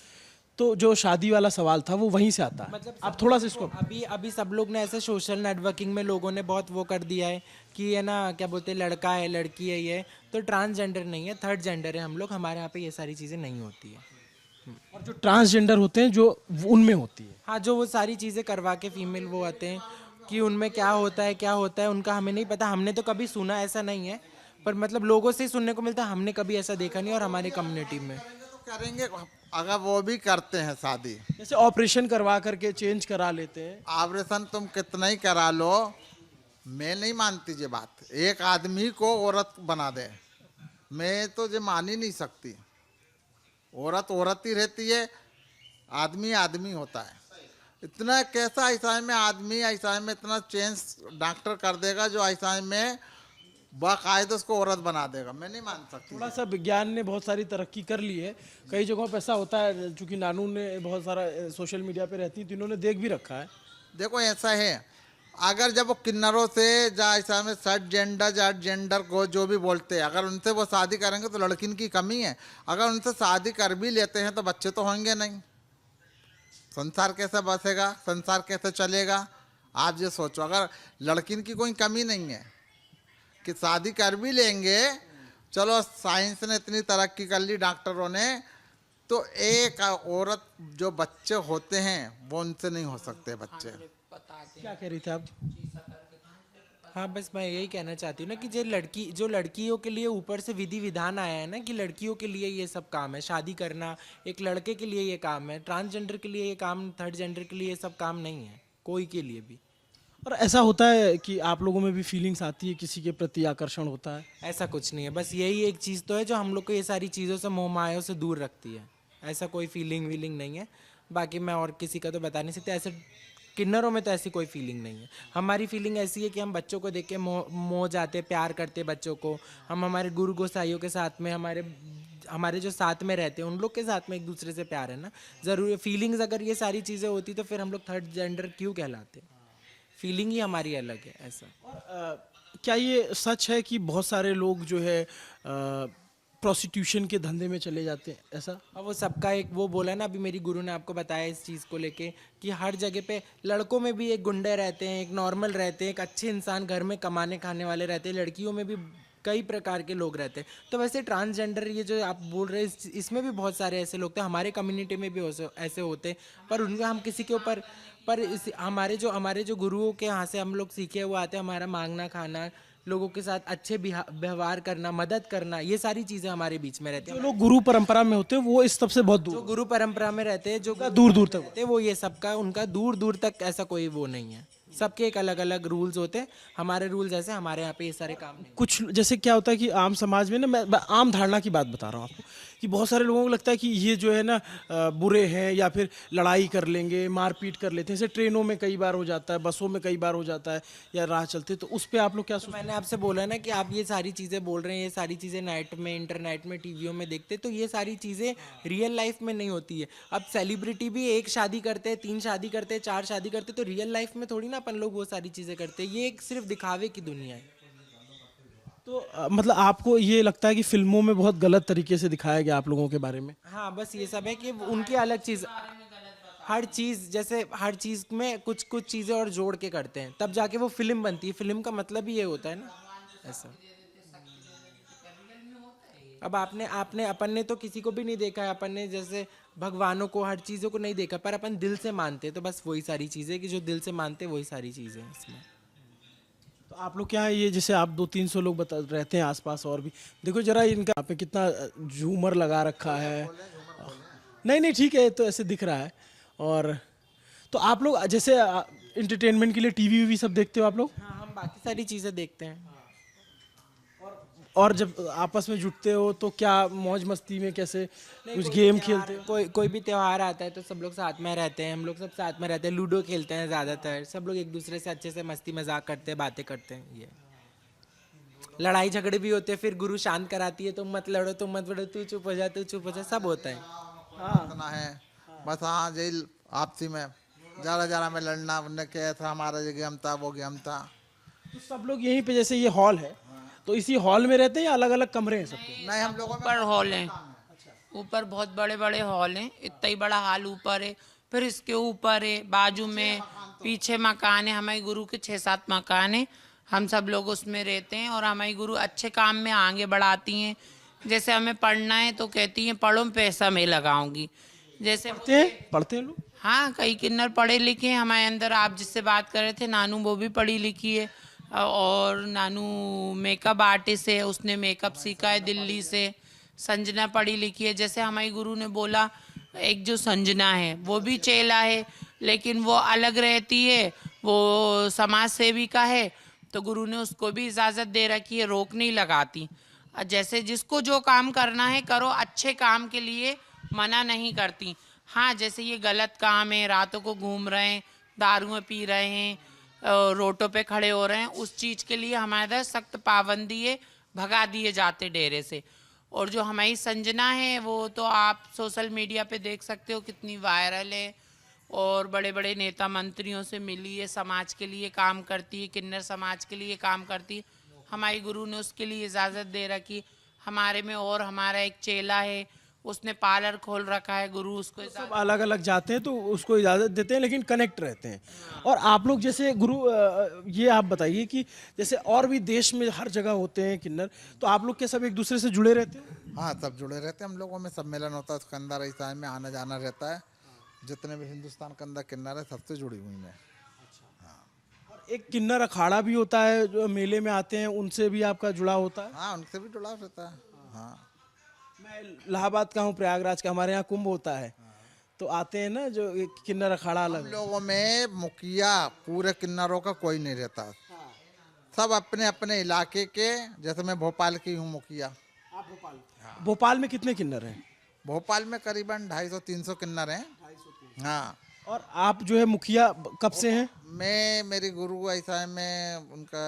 तो जो शादी वाला सवाल था वो वहीं से आता है। मतलब आप थोड़ा सा इसको अभी सब लोग ने ऐसे सोशल नेटवर्किंग में लोगों ने बहुत वो कर दिया है कि है ना, क्या बोलते हैं, लड़का है लड़की है, ये तो ट्रांसजेंडर नहीं है, थर्ड जेंडर है हम लोग। हमारे यहाँ पे ये सारी चीज़ें नहीं होती है। और जो ट्रांसजेंडर होते हैं जो उनमें होती है। हाँ, जो वो सारी चीज़ें करवा के फीमेल वो आते हैं कि उनमें क्या होता है उनका हमें नहीं पता। हमने तो कभी सुना ऐसा नहीं है, पर मतलब लोगों से ही सुनने को मिलता है, हमने कभी ऐसा देखा नहीं। और हमारी कम्युनिटी में तो करेंगे, अगर वो भी करते हैं शादी, जैसे ऑपरेशन करवा करके चेंज करा लेते हैं। ऑपरेशन तुम कितना ही करा लो, मैं नहीं मानती ये बात। एक आदमी को औरत बना दे, मैं तो ये मान ही नहीं सकती। औरत औरत ही रहती है, आदमी आदमी होता है। इतना कैसा ईसाई में आदमी, ईसाई में इतना चेंज डॉक्टर कर देगा जो ईसाई में बाकायदा उसको औरत बना देगा? मैं नहीं मान सकती। थोड़ा सा विज्ञान ने बहुत सारी तरक्की कर ली है, कई जगहों पर ऐसा होता है। चूंकि नानू ने बहुत सारा सोशल मीडिया पे रहती है तो इन्होंने देख भी रखा है। देखो ऐसा है, अगर जब वो किन्नरों से जा ऐसा में थर्ड जेंडर को जो भी बोलते हैं, अगर उनसे वो शादी करेंगे तो लड़किन की कमी है। अगर उनसे शादी कर भी लेते हैं तो बच्चे तो होंगे नहीं, संसार कैसे बसेगा, संसार कैसे चलेगा? आप ये सोचो, अगर लड़किन की कोई कमी नहीं है कि शादी कर भी लेंगे चलो साइंस ने इतनी तरक्की कर ली, डॉक्टरों ने, तो एक औरत जो बच्चे होते हैं वो उनसे नहीं हो सकते बच्चे। क्या कह रही थी आप? हाँ, बस मैं यही कहना चाहती हूँ ना कि जो लड़कियों के लिए ऊपर से विधि विधान आया है ना कि लड़कियों के लिए ये सब काम है, शादी करना, एक लड़के के लिए ये काम है, ट्रांसजेंडर के लिए ये काम, थर्ड जेंडर के लिए ये सब काम नहीं है, कोई के लिए भी। और ऐसा होता है कि आप लोगों में भी फीलिंग्स आती है, किसी के प्रति आकर्षण होता है? ऐसा कुछ नहीं है, बस यही एक चीज़ तो है जो हम लोग को ये सारी चीज़ों से मोह माया से दूर रखती है। ऐसा कोई फीलिंग वीलिंग नहीं है, बाकी मैं और किसी का तो बता नहीं सकते। ऐसे किन्नरों में तो ऐसी कोई फीलिंग नहीं है। हमारी फीलिंग ऐसी है कि हम बच्चों को देख के मोह जाते, प्यार करते बच्चों को। हम हमारे गुरु गोसाइयों के साथ में, हमारे जो साथ में रहते हैं उन लोग के साथ में एक दूसरे से प्यार है ना। ज़रूर फीलिंग्स अगर ये सारी चीज़ें होती तो फिर हम लोग थर्ड जेंडर क्यों कहलाते? फीलिंग ही हमारी अलग है ऐसा। क्या ये सच है कि बहुत सारे लोग जो है प्रोस्टिट्यूशन के धंधे में चले जाते हैं, ऐसा? और वो सबका एक वो बोला ना, अभी मेरी गुरु ने आपको बताया इस चीज़ को लेके कि हर जगह पे लड़कों में भी एक गुंडे रहते हैं, एक नॉर्मल रहते हैं, एक अच्छे इंसान घर में कमाने खाने वाले रहते हैं, लड़कियों में भी कई प्रकार के लोग रहते हैं। तो वैसे ट्रांसजेंडर ये जो आप बोल रहे हैं इसमें भी बहुत सारे ऐसे लोग थे, हमारे कम्युनिटी में भी ऐसे होते, पर उनका हम किसी के ऊपर पर हमारे जो गुरुओं के यहाँ से हम लोग सीखे हुए आते हैं, हमारा मांगना खाना, लोगों के साथ अच्छे व्यवहार करना, मदद करना, ये सारी चीज़ें हमारे बीच में रहती जो हैं। लोग गुरु परंपरा में होते हैं वो इस सब से बहुत जो दूर। गुरु परंपरा में रहते हैं, जो दूर दूर तक रहते हैं, वो ये सबका उनका दूर दूर तक ऐसा कोई वो नहीं है। सबके एक अलग अलग रूल्स होते हैं। हमारे रूल्स ऐसे, हमारे यहाँ पे ये सारे काम नहीं। कुछ जैसे क्या होता है कि आम समाज में ना, मैं आम धारणा की बात बता रहा हूँ आपको, कि बहुत सारे लोगों को लगता है कि ये जो है ना बुरे हैं, या फिर लड़ाई कर लेंगे, मारपीट कर लेते हैं। जैसे ट्रेनों में कई बार हो जाता है, बसों में कई बार हो जाता है, या राह चलते, तो उस पर आप लोग क्या तो सोचते मैंने आपसे बोला ना कि आप ये सारी चीज़ें बोल रहे हैं, ये सारी चीज़ें नेट में, इंटरनेट में, टीवियों में देखते, तो ये सारी चीज़ें रियल लाइफ में नहीं होती है। अब सेलिब्रिटी भी एक शादी करते हैं, 3 शादी करते हैं, 4 शादी करते हैं, तो रियल लाइफ में थोड़ी ना अपन लोग वो सारी चीज़ें करते हैं। ये एक सिर्फ दिखावे की दुनिया है। तो मतलब आपको ये लगता है कि फिल्मों में बहुत गलत तरीके से दिखाया गया आप लोगों के बारे में? हाँ, बस ये सब है कि उनकी अलग चीज़, हर चीज़ जैसे हर चीज़ में कुछ कुछ चीज़ें और जोड़ के करते हैं, तब जाके वो फिल्म बनती है। फिल्म का मतलब ही ये होता है ना, ऐसा। अब आपने आपने अपन ने तो किसी को भी नहीं देखा है, अपन ने जैसे भगवानों को, हर चीज़ों को नहीं देखा, पर अपन दिल से मानते हैं। तो बस वही सारी चीज़ें कि जो दिल से मानते हैं वही सारी चीज़ें हैं इसमें। तो आप लोग क्या है, ये जैसे आप 200-300 लोग रहते हैं आसपास, और भी देखो जरा इनका यहाँ पे कितना झूमर लगा रखा है। नहीं नहीं ठीक है, तो ऐसे दिख रहा है। और तो आप लोग जैसे इंटरटेनमेंट के लिए टीवी वीवी सब देखते हो आप लोग? हाँ, हम बाकी सारी चीज़ें देखते हैं। और जब आपस में जुटते हो तो क्या मौज मस्ती में कैसे कुछ गेम खेलते हो? कोई भी त्योहार आता है तो सब लोग साथ में रहते हैं, हम लोग सब साथ में रहते हैं, लूडो खेलते हैं ज़्यादातर, सब लोग एक दूसरे से अच्छे से मस्ती मजाक करते हैं, बातें करते हैं। ये लड़ाई झगड़े भी होते हैं, फिर गुरु शांत कराती है, तुम मत लड़ो, तुम मत लड़ो, तू चुप हो जा, तू चुप हो जा, सब होता है। इतना है बस। हाँ, यही आपसी में जरा जरा में लड़ना, उनने क्या था, हमारा ये गेम था, वो गेम था। तो सब लोग यहीं पे, जैसे ये हॉल है, तो इसी हॉल में रहते हैं या अलग अलग कमरे हैं सबके? नहीं, हम लोगों में ऊपर हॉल है, ऊपर बहुत बड़े बड़े हॉल हैं, इतना ही बड़ा हॉल ऊपर है, फिर इसके ऊपर है, बाजू में पीछे मकान है, हमारे गुरु के 6-7 मकान है, हम सब लोग उसमें रहते हैं। और हमारी गुरु अच्छे काम में आगे बढ़ाती हैं। जैसे हमें पढ़ना है तो कहती हैं पढ़ो, पैसा मैं लगाऊंगी। जैसे पढ़ते हैं लोग? हाँ, कई किन्नर पढ़े लिखे हैं हमारे अंदर। आप जिससे बात कर रहे थे नानू, वो भी पढ़ी लिखी है, और नानू मेकअप आर्टिस्ट है, उसने मेकअप सीखा है दिल्ली से। संजना पढ़ी लिखी है। जैसे हमारी गुरु ने बोला, एक जो संजना है वो भी चेला है, लेकिन वो अलग रहती है, वो समाज सेविका है, तो गुरु ने उसको भी इजाज़त दे रखी है, रोक नहीं लगाती। जैसे जिसको जो काम करना है करो, अच्छे काम के लिए मना नहीं करती। हाँ, जैसे ये गलत काम है, रातों को घूम रहे हैं, दारुएं पी रहे हैं, रोडों पे खड़े हो रहे हैं, उस चीज़ के लिए हमारे इधर सख्त पाबंदी है, भगा दिए जाते डेरे से। और जो हमारी संजना है वो तो आप सोशल मीडिया पे देख सकते हो कितनी वायरल है, और बड़े बड़े नेता मंत्रियों से मिली है, समाज के लिए काम करती है, किन्नर समाज के लिए काम करती है। हमारी गुरु ने उसके लिए इजाज़त दे रखी। हमारे में और हमारा एक चेला है, उसने पार्लर खोल रखा है, गुरु उसको सब अलग अलग जाते हैं तो उसको इजाज़त देते हैं लेकिन कनेक्ट रहते हैं। और आप लोग जैसे गुरु ये आप बताइए कि जैसे और भी देश में हर जगह होते हैं किन्नर, तो आप लोग क्या सब एक दूसरे से जुड़े रहते हैं? हाँ, सब जुड़े रहते हैं, हम लोगों में सम्मेलन होता है, उसके अंदर ऐसा में आना जाना रहता है। जितने भी हिंदुस्तान के अंदर किन्नर है सबसे जुड़ी हुई मैं। और एक किन्नर अखाड़ा भी होता है जो मेले में आते हैं, उनसे भी आपका जुड़ाव होता है? हाँ, उनसे भी जुड़ाव रहता है। हाँ, मैं इलाहाबाद का हूँ, प्रयागराज का, हमारे यहाँ कुंभ होता है तो आते हैं ना जो एक किन्नर अखाड़ा अलग हम है। लोगों में मुखिया पूरे किन्नरों का कोई नहीं रहता, सब अपने अपने इलाके के। जैसे मैं भोपाल की हूँ मुखिया। आप भोपाल में कितने किन्नर हैं? भोपाल में करीबन 250-300 किन्नर हैं। हाँ, और आप जो है मुखिया कब से हैं? मैं मेरी गुरु ऐसा है, मैं उनका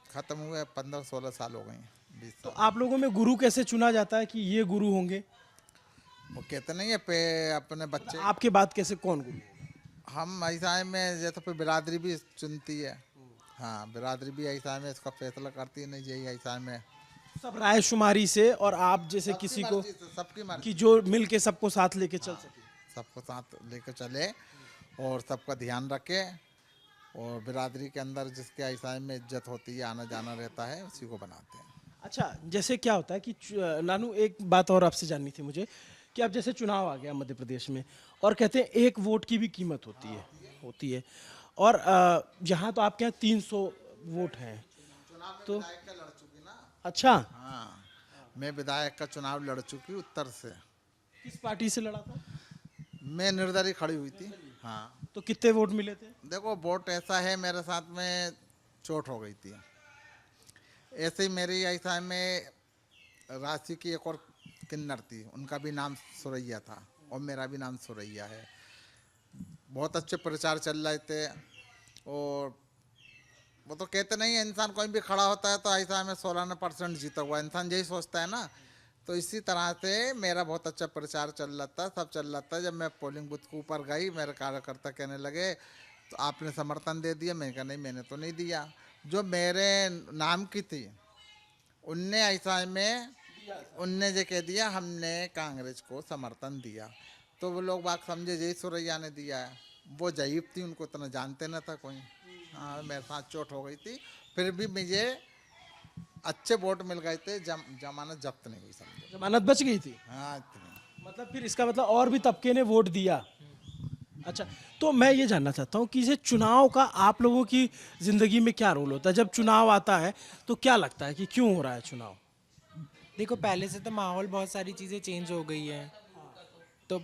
ख़त्म हुए 15-16 साल हो गए हैं, 20 तो साल। आप लोगों में गुरु कैसे चुना जाता है कि ये गुरु होंगे? वो कहते नहीं है पे अपने बच्चे। आपके बाद कैसे कौन गुरु? हम ऐसा है में जैसे फिर बिरादरी भी चुनती है। हाँ, बिरादरी भी ऐसा है में इसका फैसला करती है, नहीं यही ऐसा है में। सब रायशुमारी से, और आप जैसे किसी को सबकी मर्जी कि जो मिल के सबको साथ लेके चल सके। सबको साथ लेकर चले और सबका ध्यान रखे, और बिरादरी के अंदर जिसके ऐसा में इज्जत होती है, आना जाना रहता है, उसी को बनाते हैं। अच्छा, जैसे क्या होता है कि नानू एक बात और आपसे जाननी थी मुझे कि अब जैसे चुनाव आ गया मध्य प्रदेश में और कहते हैं एक वोट की भी कीमत होती है और यहाँ तो आपके यहाँ 300 वोट हैं तो अच्छा, हाँ, मैं विधायक का चुनाव लड़ चुकी उत्तर से। किस पार्टी से लड़ा था? मैं निर्दलीय खड़ी हुई थी। हाँ, तो कितने वोट मिले थे? देखो वोट ऐसा है, मेरे साथ में चोट हो गई थी। ऐसे ही मेरी ऐसा में राशि की एक और किन्नर थी, उनका भी नाम सुरैया था और मेरा भी नाम सुरैया है। बहुत अच्छे प्रचार चल रहे थे, और वो तो कहते नहीं है इंसान कोई भी खड़ा होता है तो ऐसा में 16% जीता हुआ इंसान यही सोचता है ना। तो इसी तरह से मेरा बहुत अच्छा प्रचार चल रहा था, सब चल रहा था। जब मैं पोलिंग बूथ के ऊपर गई, मेरे कार्यकर्ता कहने लगे तो आपने समर्थन दे दिया। मैंने कहा नहीं, मैंने तो नहीं दिया। जो मेरे नाम की थी उनने ऐसा में उनने जो कह दिया हमने कांग्रेस को समर्थन दिया, तो वो लोग बात समझे जय सुरैया ने दिया है। वो जयीब थी, उनको इतना जानते न था कोई। हाँ, मेरे साथ चोट हो गई थी, फिर भी मुझे अच्छे वोट मिल गए थे। जमानत जब्त नहीं हुई, समझे। जमानत बच गई थी? हाँ, इतनी। मतलब फिर इसका मतलब और भी तबके ने वोट दिया। अच्छा, तो मैं ये जानना चाहता हूँ कि ये चुनाव का आप लोगों की ज़िंदगी में क्या रोल होता है? जब चुनाव आता है तो क्या लगता है कि क्यों हो रहा है चुनाव? देखो, पहले से तो माहौल बहुत सारी चीज़ें चेंज हो गई है, तो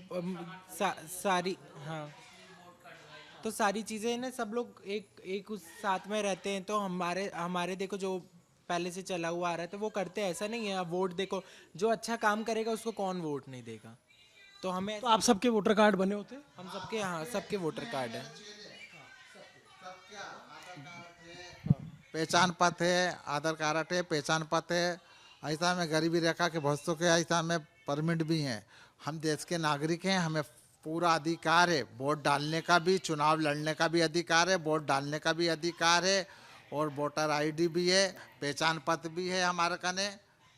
सारी, हाँ, तो सारी चीज़ें ना, सब लोग एक उस साथ में रहते हैं, तो हमारे हमारे देखो जो पहले से चला हुआ आ रहा है तो वो करते हैं। ऐसा नहीं है, अब वोट देखो, जो अच्छा काम करेगा उसको कौन वोट नहीं देगा। तो हमें, तो आप सबके वोटर कार्ड बने होते हैं? हम सबके, हाँ, सबके वोटर कार्ड है। पहचान पत्र है, आधार कार्ड है, पहचान पत्र है। ऐसा में गरीबी रेखा के बहुतों के ऐसा में परमिट भी हैं। हम देश के नागरिक हैं, हमें पूरा अधिकार है वोट डालने का भी, चुनाव लड़ने का भी अधिकार है, वोट डालने का भी अधिकार है, और वोटर आईडी भी है, पहचान पत्र भी है हमारे कने,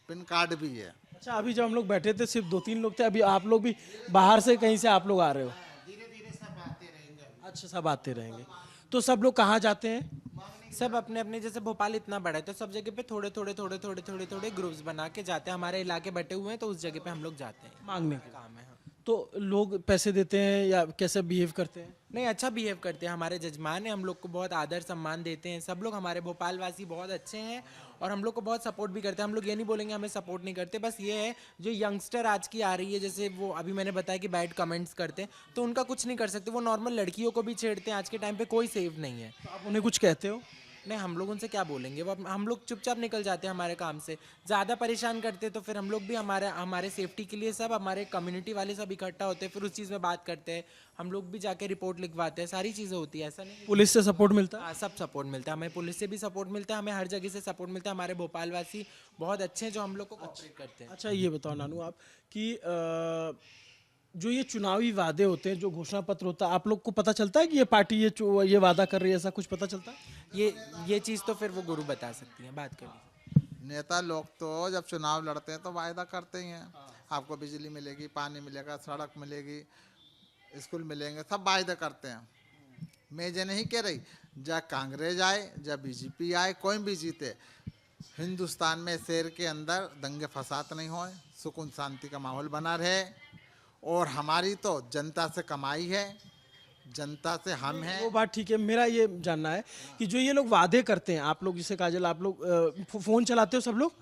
पिन कार्ड भी है। अच्छा, अभी जब हम लोग बैठे थे सिर्फ 2-3 लोग थे, अभी आप लोग भी बाहर से कहीं से आप लोग आ रहे हो? अच्छा, सब आते रहेंगे। तो सब लोग कहाँ जाते हैं? सब अपने अपने, जैसे भोपाल इतना बड़ा है तो सब जगह पे थोड़े थोड़े थोड़े थोड़े थोड़े थोड़े ग्रुप्स बना के जाते हैं। हमारे इलाके बटे हुए हैं तो उस जगह पे हम लोग जाते हैं, मांगने के? काम है। हाँ। तो लोग पैसे देते हैं या कैसे बिहेव करते हैं? नहीं, अच्छा बिहेव करते हैं, हमारे जजमान हैं, हम लोग को बहुत आदर सम्मान देते हैं। सब लोग हमारे भोपाल वासी बहुत अच्छे हैं और हम लोग को बहुत सपोर्ट भी करते हैं। हम लोग ये नहीं बोलेंगे हमें सपोर्ट नहीं करते, बस ये है जो यंगस्टर आज की आ रही है, जैसे वो अभी मैंने बताया कि बैड कमेंट्स करते हैं, तो उनका कुछ नहीं कर सकते। वो नॉर्मल लड़कियों को भी छेड़ते हैं, आज के टाइम पे कोई सेफ नहीं है। तो आप उन्हें कुछ कहते हो? नहीं, हम लोग उनसे क्या बोलेंगे, वो हम लोग चुपचाप निकल जाते हैं हमारे काम से। ज़्यादा परेशान करते तो फिर हम लोग भी हमारे सेफ्टी के लिए सब हमारे कम्युनिटी वाले सब इकट्ठा होते हैं, फिर उस चीज़ में बात करते हैं। हम लोग भी जाके रिपोर्ट लिखवाते हैं, सारी चीज़ें होती है, ऐसा नहीं। पुलिस से सपोर्ट मिलता है? हाँ, सब सपोर्ट मिलता है हमें, पुलिस से भी सपोर्ट मिलता है, हमें हर जगह से सपोर्ट मिलता है। हमारे भोपाल वासी बहुत अच्छे हैं जो हम लोग को कोऑपरेट करते हैं। अच्छा, ये बताओ नानू आप कि जो ये चुनावी वादे होते हैं, जो घोषणा पत्र होता है, आप लोग को पता चलता है कि ये पार्टी ये वादा कर रही है, ऐसा कुछ पता चलता है? ये चीज़ तो फिर वो गुरु बता सकती हैं, बात कर लीजिए। नेता लोग तो जब चुनाव लड़ते हैं तो वायदा करते ही हैं, आपको बिजली मिलेगी, पानी मिलेगा, सड़क मिलेगी, स्कूल मिलेंगे, सब वायदे करते हैं। मैं ये नहीं कह रही जब कांग्रेस आए, जब बीजेपी आए, कोई भी जीते, हिंदुस्तान में शहर के अंदर दंगे फसाद नहीं होए, सुकून शांति का माहौल बना रहे। और हमारी तो जनता से कमाई है, जनता से हम हैं। वो बात ठीक है, मेरा ये जानना है कि जो ये लोग वादे करते हैं, आप लोग जिसे काजल, आप लोग फोन चलाते हो सब लोग,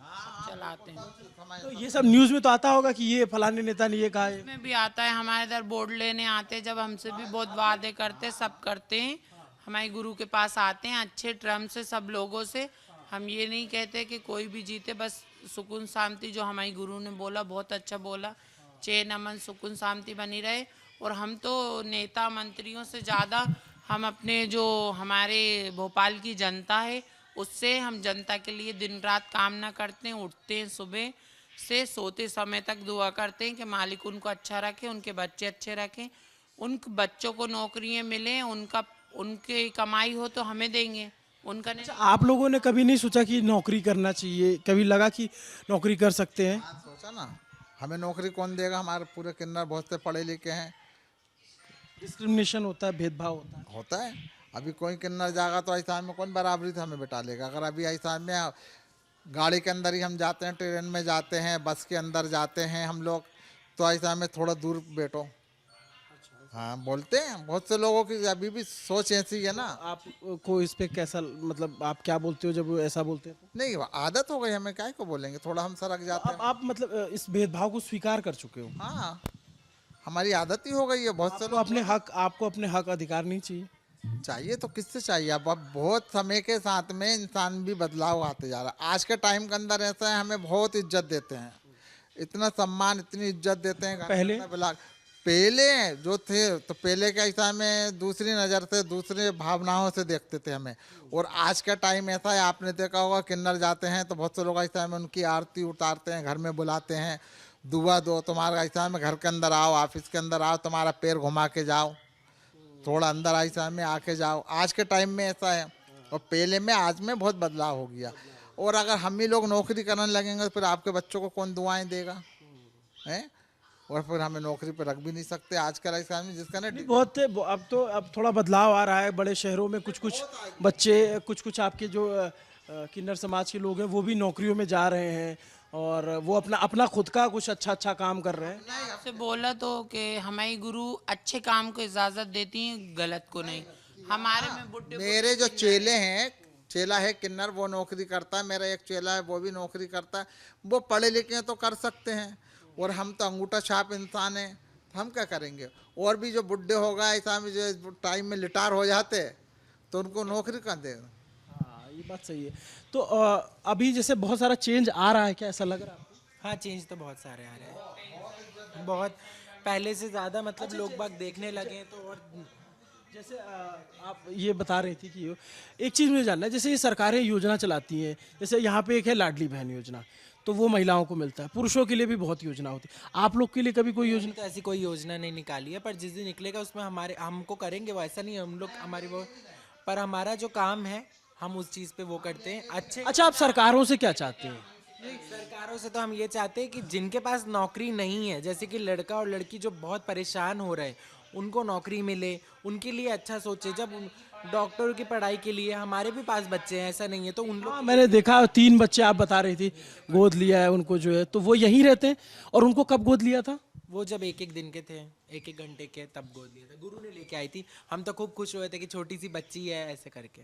चलाते हैं। तो ये सब न्यूज़ में तो आता होगा कि ये फलाने नेता ने ये कहा है। में भी आता है, हमारे इधर बोर्ड लेने आते हैं, जब हमसे भी बहुत वादे करते हैं, सब करते हैं, हमारे गुरु के पास आते हैं अच्छे टर्म से सब लोगों से। हम ये नहीं कहते कि कोई भी जीते, बस सुकून शांति जो हमारे गुरु ने बोला बहुत अच्छा बोला, चैन अमन सुकून शांति बनी रहे। और हम तो नेता मंत्रियों से ज़्यादा हम अपने जो हमारे भोपाल की जनता है उससे हम जनता के लिए दिन रात कामना करते हैं, उठते हैं सुबह से सोते समय तक दुआ करते हैं कि मालिक उनको अच्छा रखे, उनके बच्चे अच्छे रखें, उन बच्चों को नौकरियां मिलें, उनकी कमाई हो तो हमें देंगे, उनका नहीं। अच्छा, आप लोगों ने कभी नहीं सोचा कि नौकरी करना चाहिए, कभी लगा कि नौकरी कर सकते हैं? आज सोचा ना, हमें नौकरी कौन देगा, हमारे पूरे किन्नर बहुत से पढ़े लिखे हैं। डिस्क्रिमिनेशन होता है, भेदभाव होता है। होता है, अभी कोई किन्नर जाएगा तो ऐसा में कौन बराबरी से हमें बिठा लेगा। अगर अभी ऐसा में गाड़ी के अंदर ही हम जाते हैं, ट्रेन में जाते हैं, बस के अंदर जाते हैं हम लोग, तो ऐसा में थोड़ा दूर बैठो। हाँ, बोलते हैं बहुत से लोगों की अभी भी सोच ऐसी है ना। आपको इस पे कैसा, मतलब आप क्या बोलते हो जब वो ऐसा बोलते हैं तो? नहीं, आदत हो गई हमें, काय को बोलेंगे, थोड़ा हम सरक जाते अब हैं। आप मतलब इस भेदभाव को स्वीकार कर चुके हो? हाँ, हमारी आदत ही हो गई है। बहुत से आपको लोग अपने हक अधिकार नहीं चाहिए? चाहिए तो किससे चाहिए। अब बहुत समय के साथ में इंसान भी बदलाव आते जा रहा है। आज के टाइम के अंदर ऐसा है, हमें बहुत इज्जत देते हैं, इतना सम्मान, इतनी इज्जत देते हैं। पहले? पहले जो थे तो पहले के ऐसा में दूसरी नज़र से, दूसरे भावनाओं से देखते थे हमें। और आज का टाइम ऐसा है, आपने देखा होगा किन्नर जाते हैं तो बहुत से लोग ऐसा में उनकी आरती उतारते हैं, घर में बुलाते हैं, दुआ दो, तुम्हारा ऐसा में घर के अंदर आओ, ऑफिस के अंदर आओ, तुम्हारा पैर घुमा के जाओ, थोड़ा अंदर ऐसा में आके जाओ। आज के टाइम में ऐसा है, और पहले में आज में बहुत बदलाव हो गया। और अगर हम ही लोग नौकरी करने लगेंगे तो फिर आपके बच्चों को कौन दुआएं देगा, हैं? और फिर हमें नौकरी पर रख भी नहीं सकते आजकल ऐसा में, जिसका ना बहुत अब थोड़ा बदलाव आ रहा है बड़े शहरों में। कुछ बच्चे, कुछ आपके जो किन्नर समाज के लोग हैं वो भी नौकरियों में जा रहे हैं और वो अपना खुद का कुछ अच्छा काम कर रहे हैं। आपसे बोला तो कि हमारी गुरु अच्छे काम को इजाजत देती हैं, गलत को नहीं। हमारे में बुड्ढे मेरे जो चेले हैं, चेला है किन्नर, वो नौकरी करता है। मेरा एक चेला है वो भी नौकरी करता है। वो पढ़े लिखे हैं तो कर सकते हैं, और हम तो अंगूठा छाप इंसान हैं, तो हम क्या करेंगे। और भी जो बुढ़े हो गए ऐसा में जो टाइम में रिटायर हो जाते तो उनको नौकरी कर देगा। हाँ, ये बात सही है। तो अभी जैसे बहुत सारा चेंज आ रहा है, क्या ऐसा लग रहा है आपको? हाँ, चेंज तो बहुत सारे आ रहे हैं, बहुत पहले से ज़्यादा, मतलब लोग बाग देखने लगे हैं तो। और जैसे आप ये बता रही थी कि एक चीज़ मुझे जानना है, जैसे ये सरकारें योजना चलाती हैं, जैसे यहाँ पे एक है लाडली बहन योजना, तो वो महिलाओं को मिलता है, पुरुषों के लिए भी बहुत योजना होती है। आप लोग के लिए कभी कोई योजना? तो ऐसी कोई योजना नहीं निकाली है, पर जिस दिन निकलेगा उसमें हमको करेंगे वो, ऐसा नहीं है हम लोग हमारी वो, पर हमारा जो काम है हम उस चीज़ पे वो करते हैं अच्छे। अच्छा, आप सरकारों से क्या चाहते हैं? सरकारों से तो हम ये चाहते हैं कि जिनके पास नौकरी नहीं है, जैसे कि लड़का और लड़की जो बहुत परेशान हो रहे हैं, उनको नौकरी मिले, उनके लिए अच्छा सोचे। जब डॉक्टर की पढ़ाई के लिए हमारे भी पास बच्चे हैं, ऐसा नहीं है, तो उन लोग हाँ, मैंने देखा 3 बच्चे आप बता रही थी गोद लिया है उनको जो है, तो वो यहीं रहते हैं। और उनको कब गोद लिया था? वो जब एक दिन के थे, एक घंटे के, तब गोद लिया था, गुरु ने लेके आई थी। हम तो खूब खुश हुए थे कि छोटी सी बच्ची है ऐसे करके।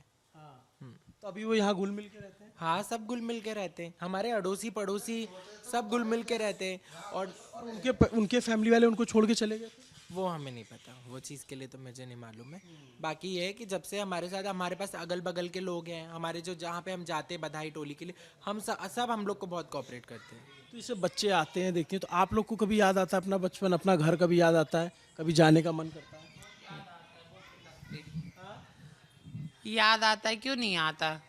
तो अभी वो यहाँ घुल मिल के रहते हैं? हाँ, सब घुल मिल के रहते हैं, हमारे अड़ोसी पड़ोसी सब घुल मिल के रहते हैं। और उनके फैमिली वाले उनको छोड़ के चले गए थे? वो हमें नहीं पता, वो चीज़ के लिए तो मुझे नहीं मालूम है। बाकी ये है कि जब से हमारे साथ, हमारे पास अगल बगल के लोग हैं, हमारे जो जहाँ पे हम जाते हैं बधाई टोली के लिए, हम सब हम लोग को बहुत कोऑपरेट करते हैं। तो इससे बच्चे आते हैं, देखते हैं, तो आप लोग को कभी याद आता है अपना बचपन, अपना घर कभी याद आता है, कभी जाने का मन करता है? याद आता है, क्यों नहीं आता,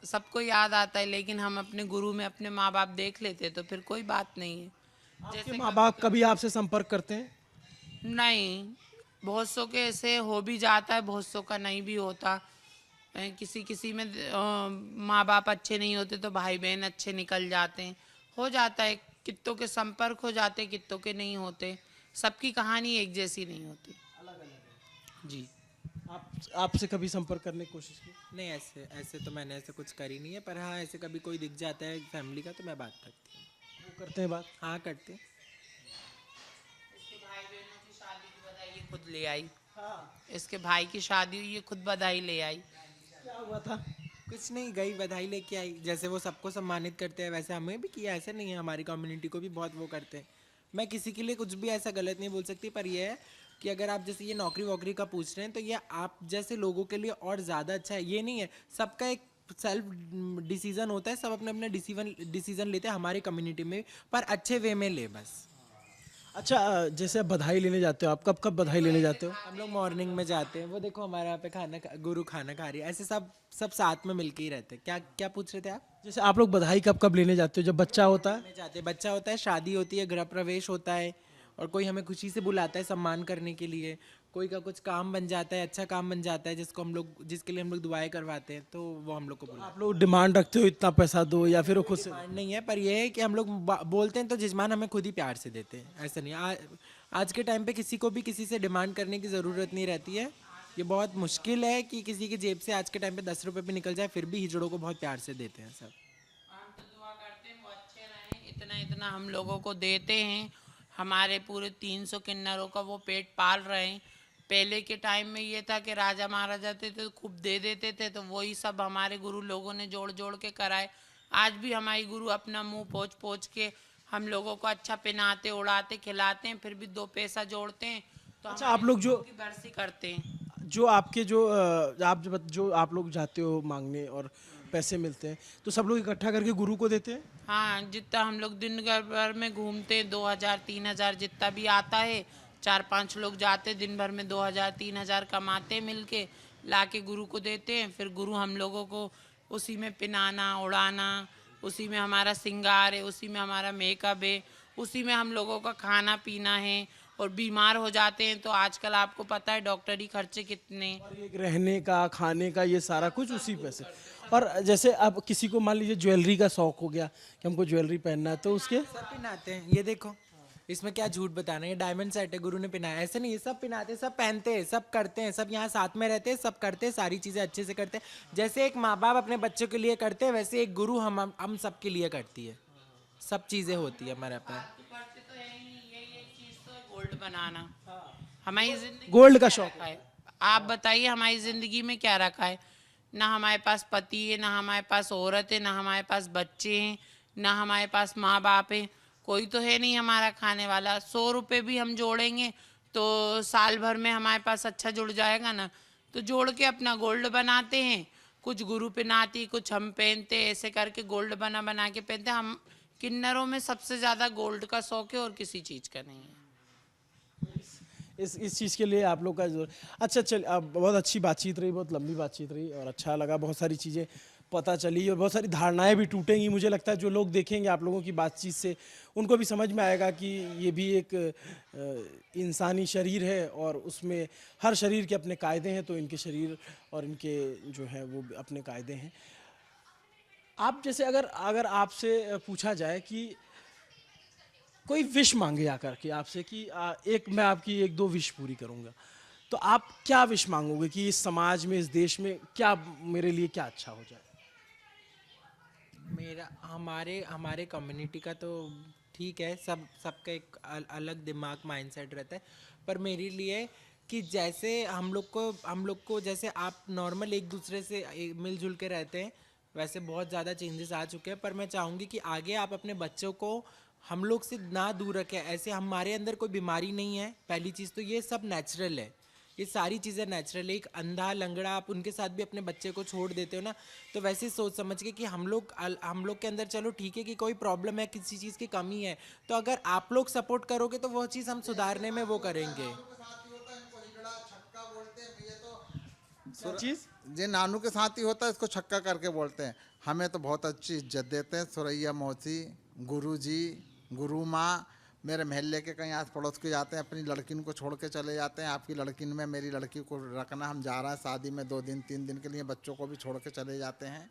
सबको याद आता है, लेकिन हम अपने गुरु में अपने माँ बाप देख लेते तो फिर कोई बात नहीं है। आपके माँ बाप कभी आपसे संपर्क करते हैं? नहीं, बहुत सौ के ऐसे हो भी जाता है, बहुत सौ का नहीं भी होता। किसी किसी में माँ बाप अच्छे नहीं होते तो भाई बहन अच्छे निकल जाते हैं, हो जाता है, कित्तों के संपर्क हो जाते, कित्तों के नहीं होते। सबकी कहानी एक जैसी नहीं होती। जी। आपसे कभी संपर्क करने की कोशिश की? नहीं, ऐसे ऐसे तो मैंने ऐसे कुछ करी नहीं है, पर हाँ ऐसे कभी कोई दिख जाता है फैमिली का तो मैं बात करती हूँ। वो करते हैं बात? हाँ करते हैं। इसके भाई बहनों की शादी की बधाई ये खुद ले आई। इसके भाई की शादी हुई, ये खुद बधाई ले आई। क्या हुआ था? कुछ नहीं, गई बधाई लेके आई। जैसे वो सबको सम्मानित करते हैं वैसे हमें भी किया। ऐसा नहीं है, हमारी कम्युनिटी को भी बहुत वो करते हैं। मैं किसी के लिए कुछ भी ऐसा गलत नहीं बोल सकती, पर यह है कि अगर आप जैसे ये नौकरी वोकरी का पूछ रहे हैं तो ये आप जैसे लोगों के लिए और ज़्यादा अच्छा है। ये नहीं है, सबका एक सेल्फ डिसीजन होता है, सब अपने अपने डिसीजन लेते हैं हमारी कम्युनिटी में, पर अच्छे वे में ले बस। अच्छा, जैसे आप बधाई लेने जाते हो, आप कब कब बधाई लेने जाते हो? हम लोग मॉर्निंग में जाते हैं, वो देखो हमारे यहाँ पे गुरु खाना खा रही है, ऐसे सब सब साथ में मिलके ही रहते हैं। क्या क्या पूछ रहे थे आप? जैसे आप लोग बधाई कब कब लेने जाते हो? जब बच्चा होता है? में जाते हैं, बच्चा होता है, शादी होती है, गृह प्रवेश होता है, और कोई हमें खुशी से बुलाता है सम्मान करने के लिए, कोई का कुछ काम बन जाता है, अच्छा काम बन जाता है जिसके लिए हम लोग दुआएं करवाते हैं, तो वो हम लोग को बुलाते हैं। आप लोग डिमांड रखते हो इतना पैसा दो, या फिर वो खुद से? डिमांड नहीं है, पर यह है कि हम लोग बोलते हैं तो जजमान हमें खुद ही प्यार से देते हैं। ऐसा नहीं आज के टाइम पे किसी को भी किसी से डिमांड करने की ज़रूरत नहीं रहती है। ये बहुत मुश्किल है कि किसी की जेब से आज के टाइम पे 10 रुपये भी निकल जाए, फिर भी हिजड़ों को बहुत प्यार से देते हैं सब। हम तो दुआ करते हैं वो अच्छे रहें। इतना इतना हम लोगों को देते हैं, हमारे पूरे 300 किन्नरों का वो पेट पाल रहे हैं। पहले के टाइम में ये था कि राजा महाराजा थे तो खूब दे देते थे, तो वही सब हमारे गुरु लोगों ने जोड़ जोड़ के कराए। आज भी हमारे गुरु अपना मुंह पोंछ पोंछ के हम लोगों को अच्छा पहनाते, उड़ाते, खिलाते हैं, फिर भी 2 पैसा जोड़ते हैं तो अच्छा, आप लोग जो की बरसी करते हैं। आपके जो आप लोग जाते हो मांगने और पैसे मिलते हैं, तो सब लोग इकट्ठा करके गुरु को देते हैं? हाँ, जितना हम लोग दिन भर में घूमते हैं, 2000 3000 जितना भी आता है, 4-5 लोग जाते दिन भर में 2000 3000 कमाते मिलके, लाके गुरु को देते हैं। फिर गुरु हम लोगों को उसी में पिनाना उड़ाना, उसी में हमारा श्रृंगार है, उसी में हमारा मेकअप है, उसी में हम लोगों का खाना पीना है। और बीमार हो जाते हैं तो आजकल आपको पता है डॉक्टरी खर्चे कितने। और ये रहने का, खाने का, ये सारा कुछ उसी पैसे। और जैसे अब किसी को मान लीजिए ज्वेलरी का शौक हो गया कि हमको ज्वेलरी पहनना है, तो उसके सब पिनाते हैं, ये देखो, इसमें क्या झूठ बताना है। ये डायमंड सेट है, गुरु ने पिनाया, ऐसे नहीं, ये सब पिनाते हैं, सब पहनते हैं, सब करते हैं, सब यहाँ साथ में रहते हैं, सब करते हैं, सारी चीज़ें अच्छे से करते हैं। जैसे एक माँ बाप अपने बच्चों के लिए करते हैं, वैसे एक गुरु हम सब के लिए करती है। सब चीज़ें होती है हमारे पास। करते तो है ही नहीं, यही एक चीज तो है गोल्ड बनाना। हमारी जिंदगी गोल्ड का शौक रखा है। आप बताइए हमारी जिंदगी में क्या रखा है? ना हमारे पास पति है, ना हमारे पास औरत है, ना हमारे पास बच्चे हैं, ना हमारे पास माँ बाप है, कोई तो है नहीं हमारा खाने वाला। 100 रुपये भी हम जोड़ेंगे तो साल भर में हमारे पास अच्छा जुड़ जाएगा ना। तो जोड़ के अपना गोल्ड बनाते हैं, कुछ गुरु पहनाती, कुछ हम पहनते, ऐसे करके गोल्ड बना बना के पहनते। हम किन्नरों में सबसे ज़्यादा गोल्ड का शौक है और किसी चीज़ का नहीं है। इस चीज़ के लिए आप लोग का जोर। अच्छा, चल, अब बहुत अच्छी बातचीत रही, बहुत लंबी बातचीत रही और अच्छा लगा, बहुत सारी चीज़ें पता चली और बहुत सारी धारणाएं भी टूटेंगी। मुझे लगता है जो लोग देखेंगे आप लोगों की बातचीत से, उनको भी समझ में आएगा कि ये भी एक इंसानी शरीर है और उसमें हर शरीर के अपने कायदे हैं, तो इनके शरीर और इनके जो है वो अपने कायदे हैं। आप जैसे अगर आपसे पूछा जाए कि कोई विश मांगे आकर के आपसे कि मैं आपकी 1-2 विश पूरी करूंगा, तो आप क्या विश मांगोगे कि इस समाज में, इस देश में क्या मेरे लिए क्या अच्छा हो जाए? मेरा हमारे कम्युनिटी का तो ठीक है, सबका एक अलग दिमाग माइंडसेट रहता है, पर मेरे लिए कि जैसे हम लोग को जैसे आप नॉर्मल एक दूसरे से मिलजुल के रहते हैं, वैसे बहुत ज़्यादा चेंजेस आ चुके हैं। पर मैं चाहूँगी कि आगे आप अपने बच्चों को हम लोग से ना दूर रखें। ऐसे हमारे अंदर कोई बीमारी नहीं है, पहली चीज़ तो ये सब नेचुरल है, ये सारी चीज़ें नेचुरल है। एक अंधा लंगड़ा आप उनके साथ भी अपने बच्चे को छोड़ देते हो ना, तो वैसे सोच समझ के कि हम लोग के अंदर चलो ठीक है कि कोई प्रॉब्लम है, किसी चीज़ की कमी है, तो अगर आप लोग सपोर्ट करोगे तो वो चीज़ हम सुधारने में वो करेंगे। चीज़ जे नानू के साथ ही होता है, इसको छक्का करके बोलते हैं। हमें तो बहुत अच्छी इज्जत देते हैं, सुरैया मौसी, गुरु जी, गुरु माँ। मेरे मोहल्ले के कहीं आस पड़ोस के जाते हैं, अपनी लड़किन को छोड़ के चले जाते हैं। आपकी लड़किन में मेरी लड़की को रखना, हम जा रहे हैं शादी में 2 दिन 3 दिन के लिए, बच्चों को भी छोड़ के चले जाते हैं।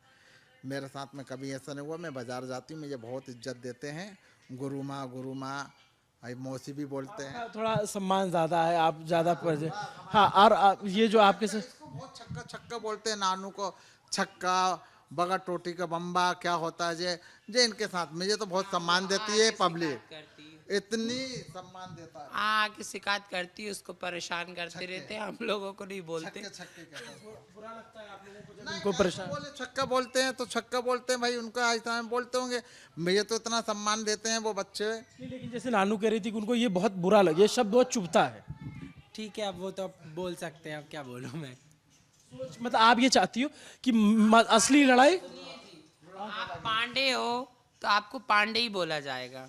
मेरे साथ में कभी ऐसा नहीं हुआ। मैं बाज़ार जाती हूँ, मुझे बहुत इज्जत देते हैं गुरु माँ भाई मौसी भी बोलते हैं। हाँ, थोड़ा सम्मान ज्यादा है, आप ज्यादा पर। हाँ, और ये जो आपके से इसको बहुत छक्का छक्का बोलते हैं, नानू को छक्का, बगा टोटी का बम्बा क्या होता है जे इनके साथ मुझे तो बहुत सम्मान देती है पब्लिक, इतनी सम्मान देता है। आके शिकायत करती है, उसको परेशान करते रहते हैं, हम लोगों को नहीं बोलते। छक्के छक्के कहते हैं। बुरा लगता है आप लोगों को जब नहीं, इनको परेशान? बोले छक्का बोलते हैं तो छक्का बोलते हैं भाई, उनका ऐसा में बोलते होंगे, मुझे तो इतना सम्मान देते हैं वो बच्चे। नहीं, लेकिन जैसे नानू कह रही थी कि उनको ये बहुत बुरा लगे, ये शब्द बहुत चुभता है। ठीक है, अब वो तो अब बोल सकते हैं, अब क्या बोलूँ मैं। मतलब आप ये चाहती हो कि असली लड़ाई? आप पांडे हो तो आपको पांडे ही बोला जाएगा।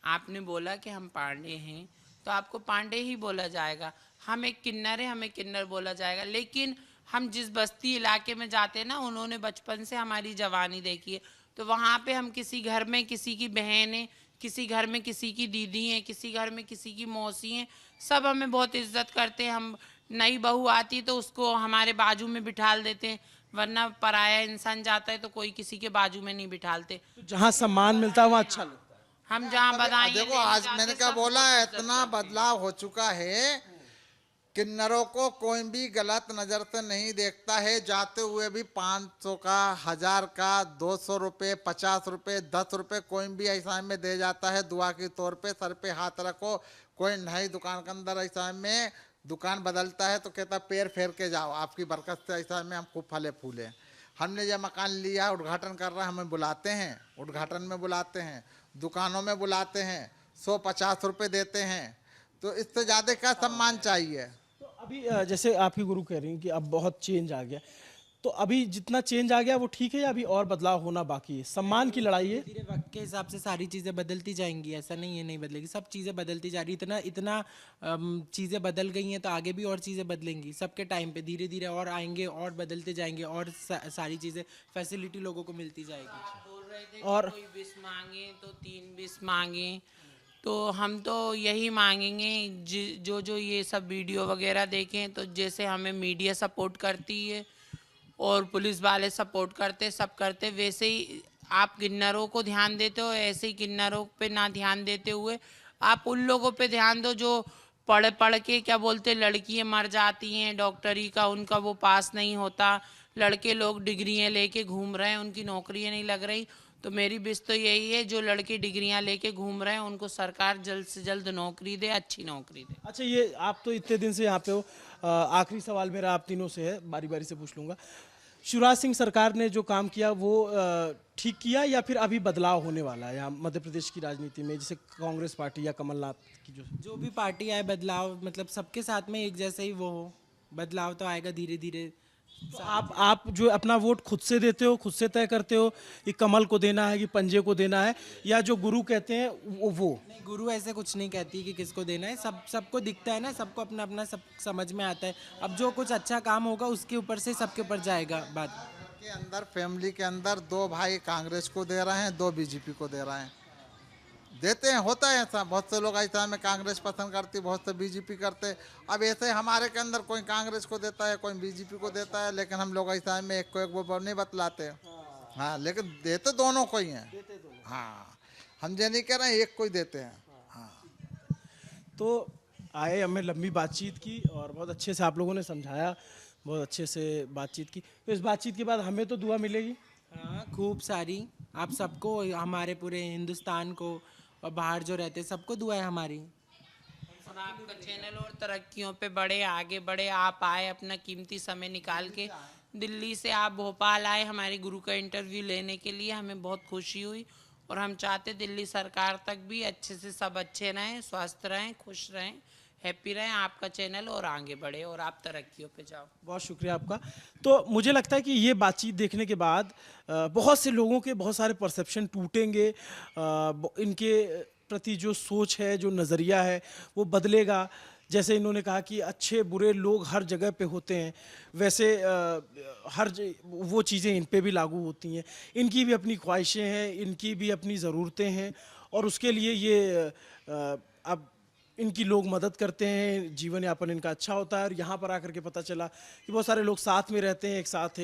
आपने बोला कि हम पांडे हैं तो आपको पांडे ही बोला जाएगा। हम एक किन्नर है, हमें किन्नर बोला जाएगा। लेकिन हम जिस बस्ती इलाके में जाते हैं ना, उन्होंने बचपन से हमारी जवानी देखी है, तो वहाँ पे हम किसी घर में किसी की बहन है, किसी घर में किसी की दीदी है, किसी घर में किसी की मौसी है, सब हमें बहुत इज्जत करते हैं। हम नई बहू आती तो उसको हमारे बाजू में बिठाल देते हैं, वरना पराया इंसान जाता है तो कोई किसी के बाजू में नहीं बिठालते। तो जहाँ सम्मान मिलता है वहाँ अच्छा लगता है। हम जहाँ बधाई देखो आज मैंने क्या बोला है, इतना बदलाव हो चुका है, किन्नरों को कोई भी गलत नजर से नहीं देखता है। जाते हुए भी 500 का, 1000 का, 200 रुपये, 50 रुपये, 10 रुपये कोई भी ऐसा में दे जाता है दुआ के तौर पे। सर पे हाथ रखो, कोई नई दुकान के अंदर ऐसा में दुकान बदलता है तो कहता पैर फेर के जाओ, आपकी बरकत से ऐसा में हम खूब फले फूले। हमने जब मकान लिया, उद्घाटन कर रहा है, हमें बुलाते हैं, उद्घाटन में बुलाते हैं, दुकानों में बुलाते हैं, 150 रुपये देते हैं, तो इससे ज़्यादा क्या सम्मान चाहिए। तो अभी जैसे आपकी गुरु कह रही हैं कि अब बहुत चेंज आ गया, तो अभी जितना चेंज आ गया वो ठीक है या अभी और बदलाव होना बाकी है? सम्मान की लड़ाई है। धीरे वक्त के हिसाब से सारी चीज़ें बदलती जाएंगी, ऐसा नहीं है नहीं बदलेगी, सब चीज़ें बदलती जा रही। इतना इतना चीज़ें बदल गई हैं तो आगे भी और चीज़ें बदलेंगी। सबके टाइम पे धीरे धीरे और आएंगे और बदलते जाएंगे और सारी चीज़ें फैसिलिटी लोगों को मिलती जाएगी। बोल रहे थे और कोई विश मांगे तो 3 विश मांगे, तो हम तो यही मांगेंगे जो जो ये सब वीडियो वगैरह देखें, तो जैसे हमें मीडिया सपोर्ट करती है और पुलिस वाले सपोर्ट करते, सब करते, वैसे ही आप किन्नरों को ध्यान देते हो, ऐसे ही किन्नरों पे ना ध्यान देते हुए आप उन लोगों पे ध्यान दो जो पढ़ पढ़ के क्या बोलते लड़कियां मर जाती हैं, डॉक्टरी का उनका वो पास नहीं होता, लड़के लोग डिग्रियां लेके घूम रहे हैं, उनकी नौकरियां नहीं लग रही। तो मेरी विश तो यही है, जो लड़के डिग्रियां लेके घूम रहे हैं उनको सरकार जल्द से जल्द नौकरी दे, अच्छी नौकरी दे। अच्छा, ये आप तो इतने दिन से यहाँ पे हो, आखिरी सवाल मेरा आप तीनों से है, बारी बारी से पूछ लूँगा। शिवराज सिंह सरकार ने जो काम किया वो ठीक किया या फिर अभी बदलाव होने वाला है यहाँ मध्य प्रदेश की राजनीति में, जैसे कांग्रेस पार्टी या कमलनाथ की जो भी पार्टी आए बदलाव मतलब सबके साथ में एक जैसे ही वो हो, बदलाव तो आएगा धीरे धीरे। तो आप जो अपना वोट खुद से देते हो, खुद से तय करते हो कि कमल को देना है कि पंजे को देना है, या जो गुरु कहते हैं वो? नहीं, गुरु ऐसे कुछ नहीं कहती कि किसको देना है, सबको दिखता है ना, सबको अपना अपना सब समझ में आता है। अब जो कुछ अच्छा काम होगा उसके ऊपर से सबके ऊपर जाएगा बात। के अंदर फैमिली के अंदर 2 भाई कांग्रेस को दे रहे हैं, 2 बीजेपी को दे रहे हैं, देते हैं, होता है ऐसा। बहुत से लोग ऐसा में कांग्रेस पसंद करती, बहुत से बीजेपी करते। अब ऐसे हमारे के अंदर कोई कांग्रेस को देता है, कोई बीजेपी को देता है, लेकिन हम लोग ऐसा में एक को एक वो नहीं बतलाते। हाँ, लेकिन देते दोनों को ही हैं। हाँ, हम ये नहीं कह रहे हैं एक को ही देते हैं। हाँ, तो आए, हमें लंबी बातचीत की और बहुत अच्छे से आप लोगों ने समझाया, बहुत अच्छे से बातचीत की। तो इस बातचीत के बाद हमें तो दुआ मिलेगी। हाँ, खूब सारी। आप सबको, हमारे पूरे हिंदुस्तान को और बाहर जो रहते हैं सबको दुआ है हमारी। और आपका चैनल और तरक्कियों पे बढ़े, आगे बढ़े। आप आए अपना कीमती समय निकाल के, दिल्ली से आप भोपाल आए हमारे गुरु का इंटरव्यू लेने के लिए, हमें बहुत खुशी हुई। और हम चाहते दिल्ली सरकार तक भी अच्छे से सब अच्छे रहें, स्वस्थ रहें, खुश रहें, हैप्पी रहें, आपका चैनल और आगे बढ़े और आप तरक्कियों पे जाओ। बहुत शुक्रिया आपका। तो मुझे लगता है कि ये बातचीत देखने के बाद बहुत से लोगों के बहुत सारे परसेप्शन टूटेंगे, इनके प्रति जो सोच है, जो नज़रिया है वो बदलेगा। जैसे इन्होंने कहा कि अच्छे बुरे लोग हर जगह पे होते हैं, वैसे वो चीज़ें इन पे भी लागू होती हैं। इनकी भी अपनी ख्वाहिशें हैं, इनकी भी अपनी ज़रूरतें हैं, और उसके लिए ये अब इनकी लोग मदद करते हैं, जीवन यापन इनका अच्छा होता है। और यहाँ पर आकर के पता चला कि बहुत सारे लोग साथ में रहते हैं, एक साथ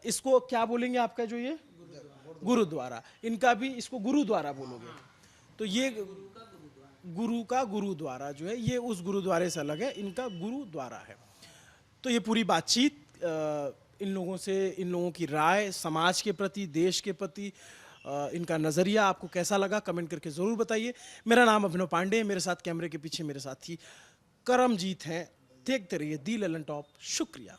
इसको क्या बोलेंगे आपका जो ये गुरुद्वारा, इनका भी इसको गुरुद्वारा बोलोगे? तो ये गुरु का गुरुद्वारा जो है ये उस गुरुद्वारे से अलग है, इनका गुरुद्वारा है। तो ये पूरी बातचीत इन लोगों से, इन लोगों की राय समाज के प्रति, देश के प्रति, इनका नज़रिया आपको कैसा लगा कमेंट करके ज़रूर बताइए। मेरा नाम अभिनव पांडे है, मेरे साथ कैमरे के पीछे मेरे साथी करमजीत हैं। देखते रहिए दी ललन टॉप। शुक्रिया।